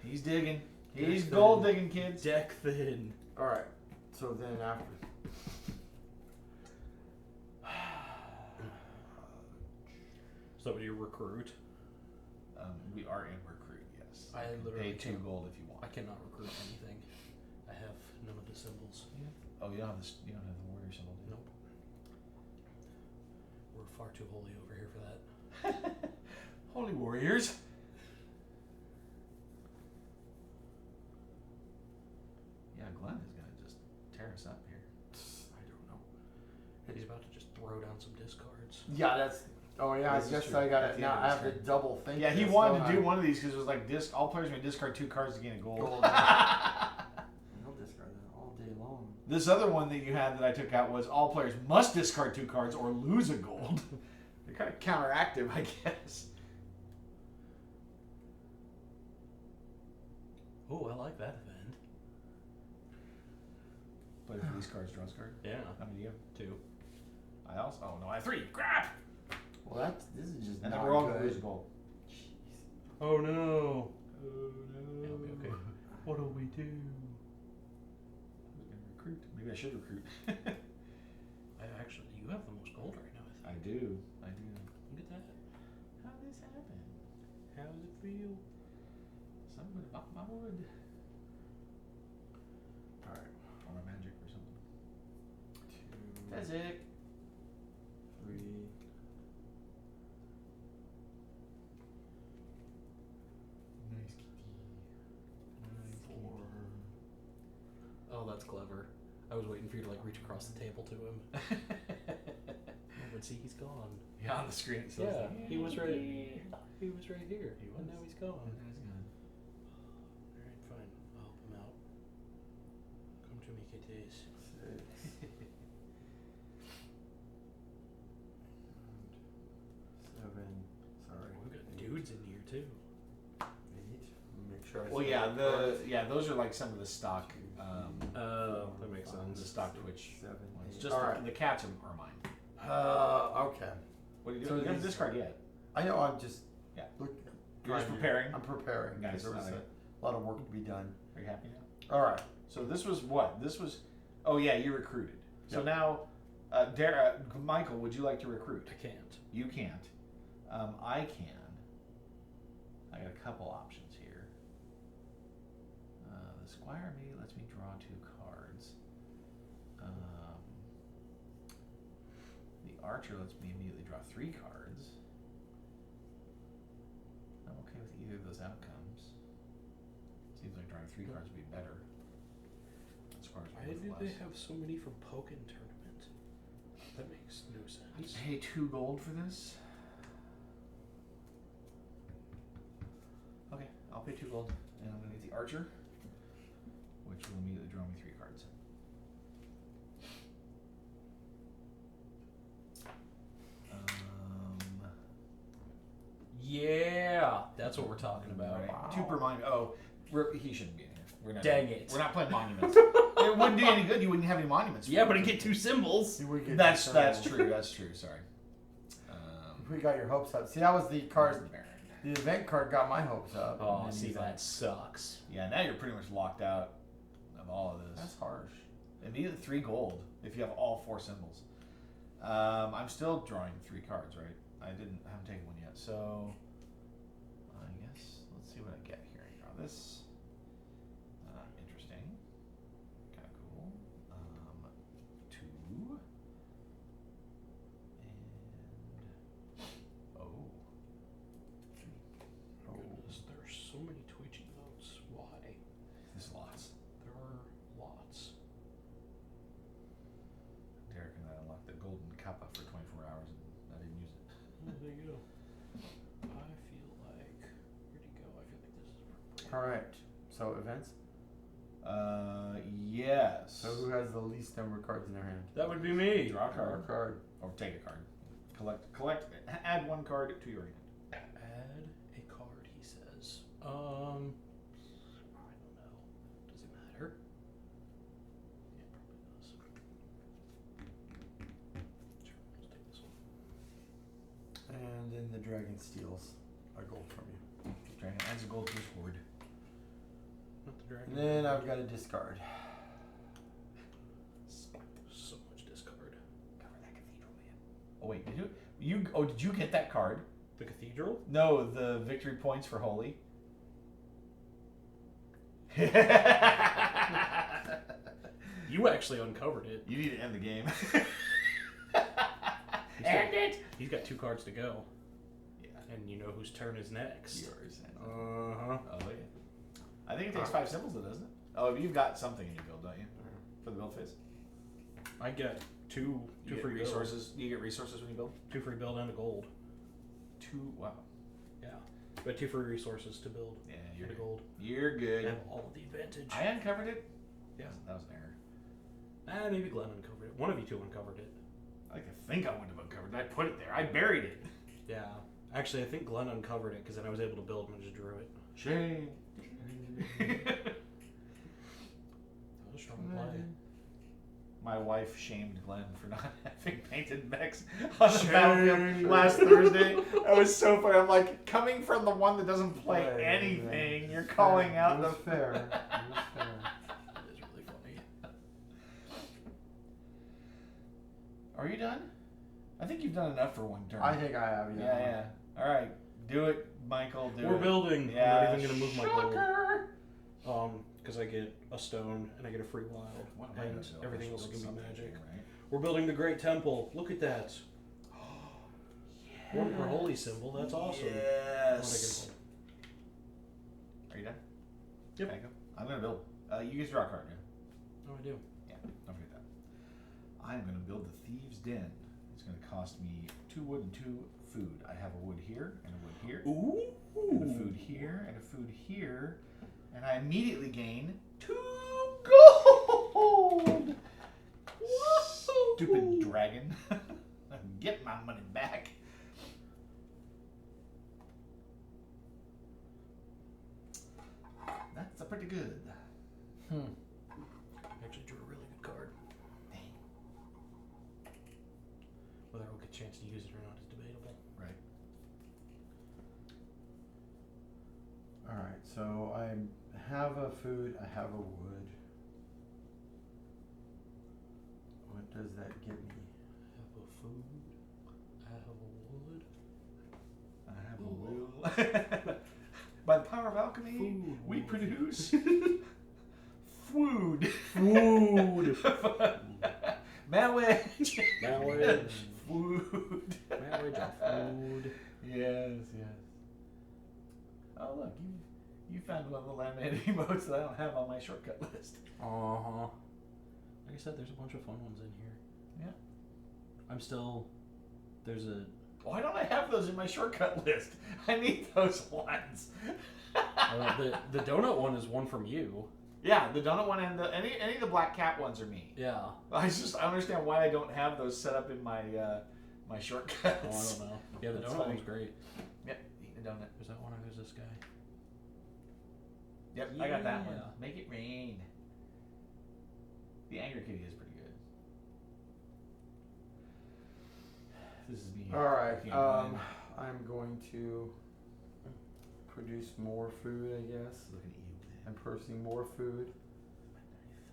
He's digging. Dick He's thin. gold digging, kids. Deck thin. Alright. So then after. So you recruit. We are in recruit, yes. I You can literally pay 2 can't- gold if you want. I cannot recruit anything. I have none of the symbols. Oh, you don't have this. You don't have the warrior symbol, do you? Nope. We're far too holy over here for that. Holy warriors. Yeah, Glenn is gonna just tear us up here. I don't know. He's about to just throw down some discards. Yeah, that's. Oh yeah, This I is guess true. I got At it the now. end of I this have to turn. double think. Yeah, he this, wanted don't to do I? one of these because it was like all players may discard 2 cards to gain a gold. Gold. I'll discard that all day long. This other one that you had that I took out was all players must discard 2 cards or lose a gold. They're kind of counteractive, I guess. Oh, I like that event. Play for these cards, draws card. Yeah. How many do you have? 2. I also. Oh no, I have 3. Crap! Well, this is just And not then we're all gonna good. lose gold. Jeez. Oh no. Oh no. It'll be okay. What do we do? Who's gonna recruit? Maybe I should recruit. You have the most gold right now. I do. Look at that. How'd this happen? How does it feel? Somebody bought my wood. Alright. Or my magic or something. 2, Physic. 3. Nice kitty. 4. Oh, that's clever. I was waiting for you to reach across the table to him. Oh, but see, he's gone. Yeah, on the screen it says Yeah, that. he was right. He was right here. He And was. now he's gone. Oh, now he's gone. Alright, fine. I'll help him out. Come to me, kitties. 6. 7. Sorry. We've got dudes in here too. 8. Make sure I Well, see yeah, the cards. those are like some of the stock. Oh, that makes sense. The stock Twitch 7. ones. 8. Just Alright. the cats are mine. Okay. What are you So doing? You haven't these- discard yet. I know. I'm just. Yeah. Look, You're just trying to- preparing. I'm preparing. Nice, There was I like a lot of work to be done. Are you happy now? All right. So this was what? This was. Oh yeah, you recruited. So Yep. now, Michael, would you like to recruit? I can't. You can't. I can. I got a couple options here. The Squire maybe lets me draw 2 cards. The Archer lets me immediately draw 3 cards. I'm okay with either of those outcomes. Seems like drawing 3 cards would be better. As far as Why worth do less. they have so many from Pokken Tournament? That makes no sense. Pay 2 gold for this? Okay, I'll pay 2 gold, and I'm gonna get the Archer, which will immediately draw me 3 cards. Yeah, that's what we're talking about. Right. Wow. 2 per monument. Oh, he shouldn't be in here. We're not. Dang it. We're not playing monuments. It wouldn't do any good. You wouldn't have any monuments. Yeah, but I get 2 symbols. You would get That's the true. That's true. Sorry. We got your hopes up. See, that was the card. Baron. The event card got my hopes up. Oh, and then see, he's that like, sucks. Yeah, now you're pretty much locked out of all of this. That's harsh. Immediately 3 gold if you have all 4 symbols. I'm still drawing 3 cards, right? I haven't taken one yet, so I guess let's see what I get here. I draw this. Interesting. Kind of cool. 2 and oh. 3. Goodness, there's so many twitchy notes. Why? There's lots. There are lots. Derek and I unlocked the golden kappa for 24 hours and I didn't use it. Oh, there you go. I feel like, where'd he go? I feel like this is appropriate. Alright. So, events? Yes. So, who has the least number of cards in their hand? That would be me. Draw a Draw a card. card. Or take a card. Collect, add 1 card to your hand. Add a card, he says. I don't know. Does it matter? Yeah, it probably does. Sure, let's take this one. And then the dragon steals a gold from you. Dragon adds a gold to his hoard. Not the dragon. And then I've got to discard. So much discard. Cover that cathedral, man. Oh wait, did you get that card? The cathedral? No, the victory points for holy. You actually uncovered it. You need to end the game. End it! He's got 2 cards to go. Yeah. And you know whose turn is next. Yours. Uh-huh. Oh yeah. I think it takes 5 symbols though, doesn't it? Oh, you've got something in your build, don't you? For the build phase? I get two You get free resources. You get resources when you build? Build. 2 free build and a gold. 2. Wow. Yeah. But 2 free resources to build. Yeah, And you're a good. gold. You're I good. have all of the advantage. I uncovered it. Yeah. That was an error. Maybe Glenn uncovered it. One of you 2 uncovered it. I like to think I wouldn't have uncovered it. I put it there. I buried it. Yeah. Actually, I think Glenn uncovered it because then I was able to build and I just drew it. Shame. That was a strong play. My wife shamed Glenn for not having painted mechs on the Shame. battlefield last Thursday. That was so funny. I'm like, coming from the one that doesn't play Right, anything, you're calling out It the was fair. It was fair. That is really funny. Are you done? I think you've done enough for one turn. I think I have, Yeah, yeah. All right, do it, Michael. Do We're it. building. Yeah, I'm not even gonna move my shocker. gold. Because I get a stone and I get a free wild, What am I gonna and build? everything I else should can be build magic. something here, We're building the Great Temple. Look at that. right? One per holy symbol. That's awesome. Yes. Are you done? Yep. Okay, go. I'm gonna build. You guys draw a card, yeah? Oh, I do. Yeah. Don't forget that. I'm gonna build the Thieves' Den. It's gonna cost me 2 wood and 2 food. I have a wood here and a wood here. Ooh. And a food here and a food here, and I immediately gain 2 gold. Stupid dragon! Get my money back. That's a pretty good. I actually drew a really good card. Whether I'll get a chance to use it or not is debatable. Right. Alright, so I have a food, I have a wood. What does that get me? I have a food. I have a wood. I have a will. By the power of alchemy, Food. we produce food. Food. Marriage. Marriage. Food. Marriage and food. Yes, yes. Oh look, you found one of the laminated emotes that I don't have on my shortcut list. Uh-huh. Like I said, there's a bunch of fun ones in here. Yeah. There's a... Why don't I have those in my shortcut list? I need those ones. the donut one is one from you. Yeah, the donut one and any of the black cat ones are me. Yeah. I understand why I don't have those set up in my my shortcuts. Oh, I don't know. Yeah, the That's donut funny. one's great. Yep, eating a donut. There's that one or there's this guy. Yep, I got that one. Yeah. Make it rain. The Angry Kitty is pretty good. This is me. All right. looking at mine. I'm going to produce more food, I guess. Looking at you. I'm purchasing more food.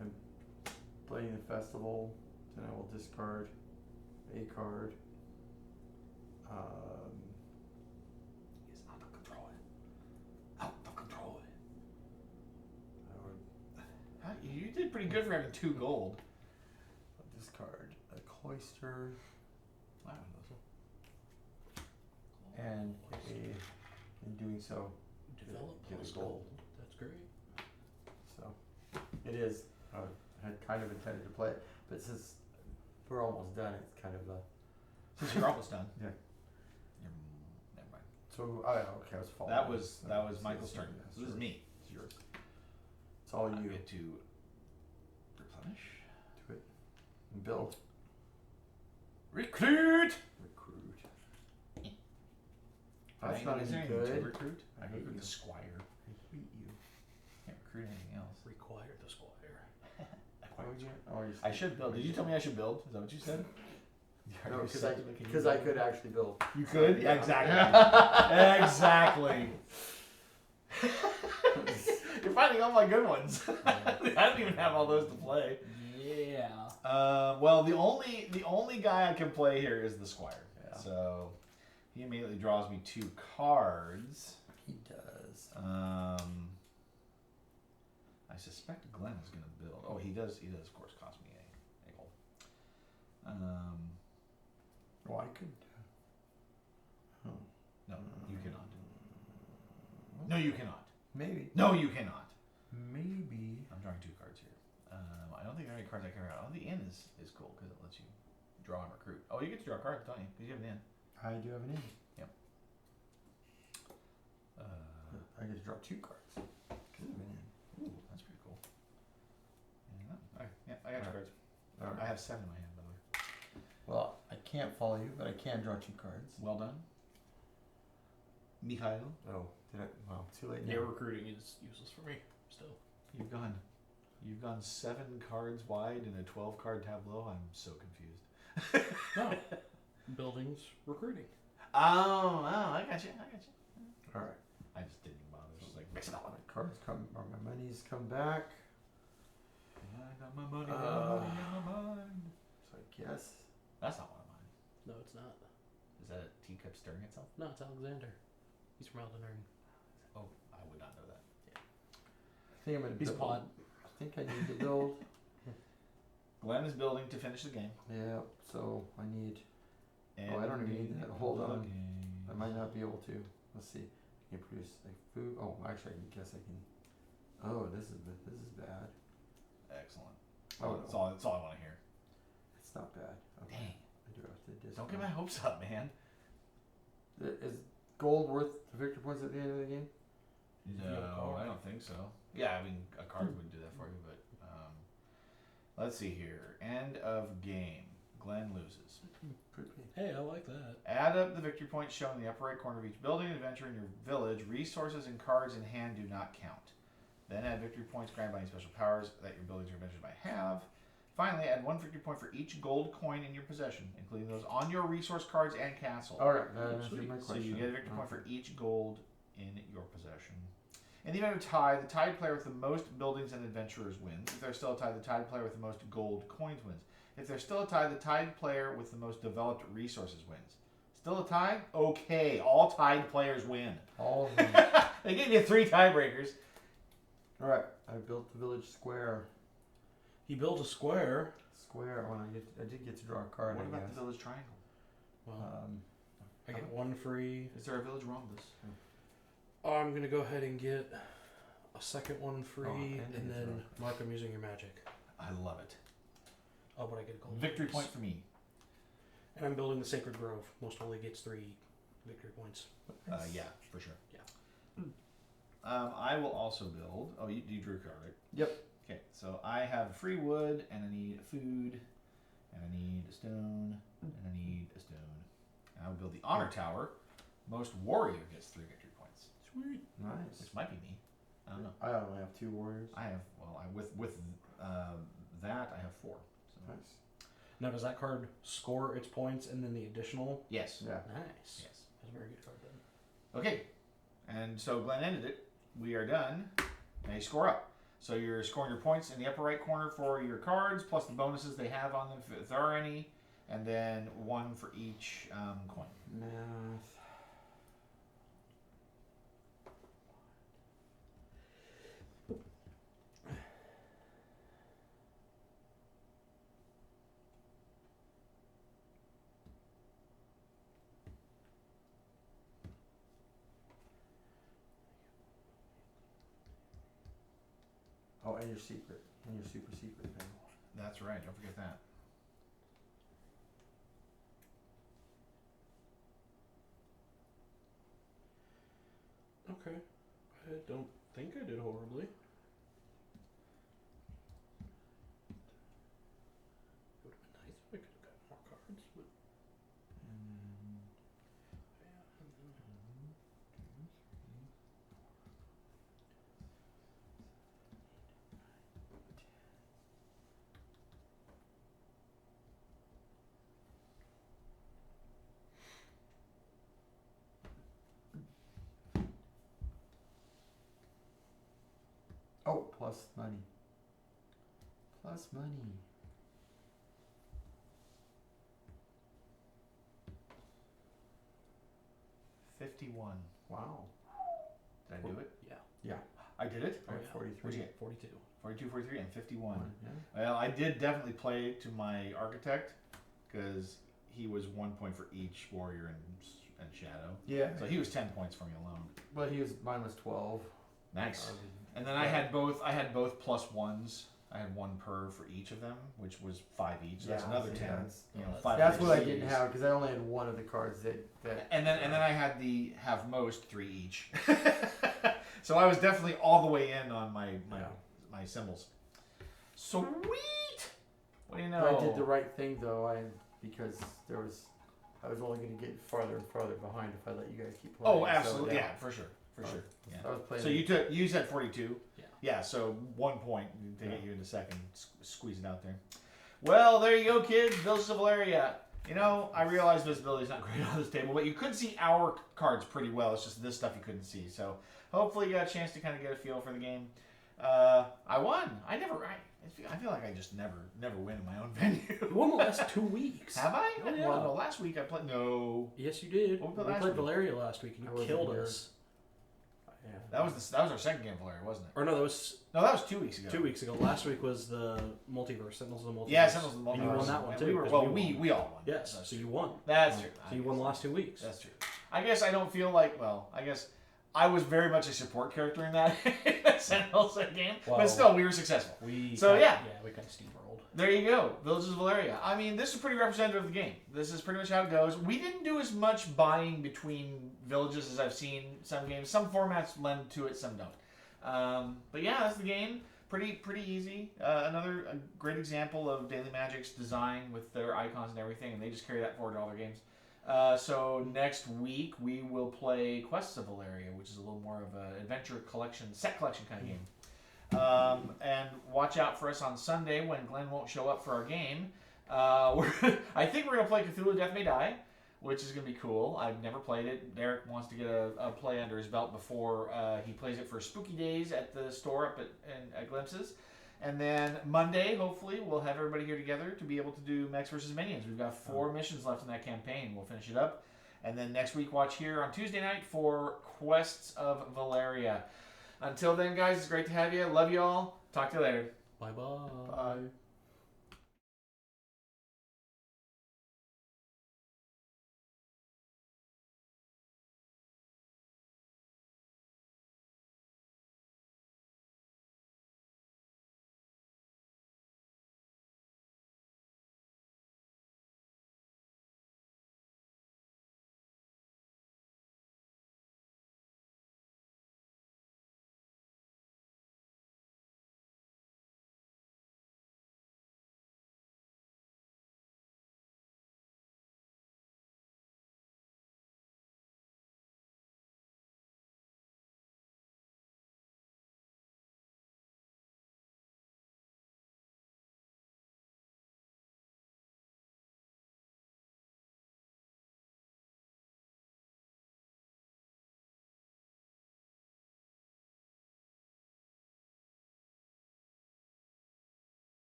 I'm playing the festival. Then I will discard a card. He's out of control. Out of control. I would You did pretty good for having 2 gold. discard a cloister Wow. and in doing so, Develop get a plus gold. gold. That's great. so it is. I had kind of intended to play it, but since we're almost done, it's kind of a. Since you're almost done. Yeah. Never mind. So okay, I was following. That was So Michael's it's- turn. it's So this is yours. me. It's yours. It's all I you. get to replenish. Do it. And build. Recruit. Recruit. Is That's not there any anything to good. recruit? I hate recruit you. the squire. I hate you. Can't recruit anything else. Require the squire. You're I should build. Did you tell me I should build? Is that what you said? No, because I could actually build. You could? Yeah, exactly. Exactly. You're finding all my good ones. I don't even have all those to play. Yeah. Well, the only guy I can play here is the squire. Yeah. So he immediately draws me 2 cards. He does. I suspect Glenn is going to build. Oh, he does. He does, of course, cost me a gold. Well, I could. No, you cannot. No, you cannot. Maybe. No, you cannot. Maybe. I'm drawing 2 cards here. I don't think there are any cards I care about. Oh, the inn is cool because it lets you draw and recruit. Oh, you get to draw cards, don't you? Because you have an inn. I do have an in. I get to draw 2 cards. 'Cause I have an in. Ooh, that's pretty cool. Yeah, alright, yeah, I got 2 cards. All I right. have 7 in my hand, by the way. Well, I can't follow you, but I can draw 2 cards. Well done. Mikhail, Oh, did I? Well, too late now. Yeah, recruiting is useless for me. Still. you've gone 7 cards wide in a 12-card tableau. I'm so confused. No. Buildings, recruiting. Oh, I got you. All right. I just didn't even bother. Just like mix it all. My cards come, or my monies come back. I got my money, Uh, money in my mind. So I guess. That's not one of mine. No, it's not. Is that a teacup stirring itself? No, it's Alexander. He's from Eldenring. Oh, I would not know that. I think I'm gonna He's build. pod. I think I need to build. Glenn is building to finish the game. Yeah. So I need. I don't even need that. Hold on. I might not be able to. Let's see. I can produce like food. Oh, actually, I guess I can. Oh, this is bad. Excellent. Oh, That's no. all I want to hear. It's not bad. Okay. Dang. I do have to discard. Don't get my hopes up, man. Is gold worth the victory points at the end of the game? No, I don't think so. Yeah, I mean, a card would do that for you, but let's see here. End of game. Glenn loses. Could be. Hey, I like that. Add up the victory points shown in the upper right corner of each building and adventure in your village. Resources and cards in hand do not count. Then add victory points granted by any special powers that your buildings or adventures might have. Finally, add 1 victory point for each gold coin in your possession, including those on your resource cards and castle. All right, that answers Sweet. my So question. you get a victory point for each gold in your possession. In the event of tie, the tied player with the most buildings and adventurers wins. If there's still a tie, the tied player with the most gold coins wins. If there's still a tie, the tied player with the most developed resources wins. Still a tie? Okay, all tied players win. All of them. They gave you 3 tiebreakers. All right, I built the village square. He built a square. Square. When I did get to draw a card. What I about guess. the village triangle? Well, I get 1 free. Is there a village rhombus? I'm gonna go ahead and get a second 1 free, and and it's then right. mark I'm using your magic. I love it. Oh, but I get a gold. Victory bonus. point for me. And I'm building the Sacred Grove. Most only gets 3 victory points. Yeah, for sure. Yeah. I will also build. Oh, you drew a card, right? Yep. Okay, so I have free wood, and I need food, and I need a stone, and I need a stone. And I will build the honor tower. Most warrior gets 3 victory points, Sweet. Nice. which might be me. I don't know. I only have 2 warriors. I have with that I have 4. So. Nice. Now, does that card score its points and then the additional? Yes. Yeah. Nice. Yes. That's a very good card then. Okay. And so Glenn ended it. We are done. Now you score up. So you're scoring your points in the upper right corner for your cards, plus the bonuses they have on them if there are any, and then 1 for each coin. Math. Oh, and your secret. And your super secret thing. That's right. Don't forget that. Okay. I don't think I did horribly. It would have been nice if I could have got more cards, but And yeah. oh, plus money. Plus money. $51. Wow. Did I do it? Yeah. Yeah. I did it? I have yeah. 43. What'd you get? 42. 42, 43, and 51. Yeah. Well, I did definitely play to my architect because he was 1 point for each warrior and shadow. Yeah. So he was 10 points for me alone. But mine was 12. Nice. And then I had both plus ones. I had 1 per for each of them, which was 5 each. So that's Yeah, another so 10. that's- You know, that's- 5 That's for what I each. didn't have because I only had one of the cards that. And then I had the have most 3 each. So I was definitely all the way in on my Yeah. symbols. Sweet. What do you know? But I did the right thing though, because I was only going to get farther and farther behind if I let you guys keep playing. Oh, So, absolutely. Yeah, for sure. Yeah. I was playing. So you said 42. Yeah. Yeah. So 1 point to get Yeah. you into second. Squeeze it out there. Well, there you go, kids. Villages of Valeria. You know, I realize visibility is not great on this table, but you could see our cards pretty well. It's just this stuff you couldn't see. So hopefully you got a chance to kind of get a feel for the game. I won. I feel like I just never win in my own venue. You won the last 2 weeks. Have I? Oh, yeah. Well, no, last week I played. No. Yes, you did. What We was the last played week? Valeria last week, and I you wasn't killed here. us. Yeah. That was our second game, Valeria, wasn't it? Or no, that was No, that was 2 weeks ago. 2 weeks ago. Last week was the multiverse, Sentinels of the Multiverse. Yeah, Sentinels of the And you Multiverse. won that one And too. we were 'cause well. won. We all won. Yes, That's so true. you won. That's true. So you won the last 2 weeks. That's true. I guess I don't feel like. Well, I guess I was very much a support character in that Sentinels game, Well, but still, we were successful. We So, kinda- yeah. we kind of steamrolled. There you go, Villages of Valeria. I mean, this is pretty representative of the game. This is pretty much how it goes. We didn't do as much buying between villages as I've seen some games. Some formats lend to it, some don't. But yeah, that's the game. Pretty easy. Another great example of Daily Magic's design with their icons and everything, and they just carry that forward to all their games. So next week we will play Quests of Valeria, which is a little more of an adventure collection, set collection kind of game. And watch out for us on Sunday when Glenn won't show up for our game. I think we're gonna play Cthulhu Death May Die, which is gonna be cool. I've never played it. Derek wants to get a play under his belt before he plays it for Spooky Days at the store up at Glimpses. And then Monday, hopefully, we'll have everybody here together to be able to do Mechs vs. Minions. We've got 4 missions left in that campaign. We'll finish it up. And then next week, watch here on Tuesday night for Quests of Valeria. Until then, guys, it's great to have you. Love you all. Talk to you later. Bye-bye. Bye.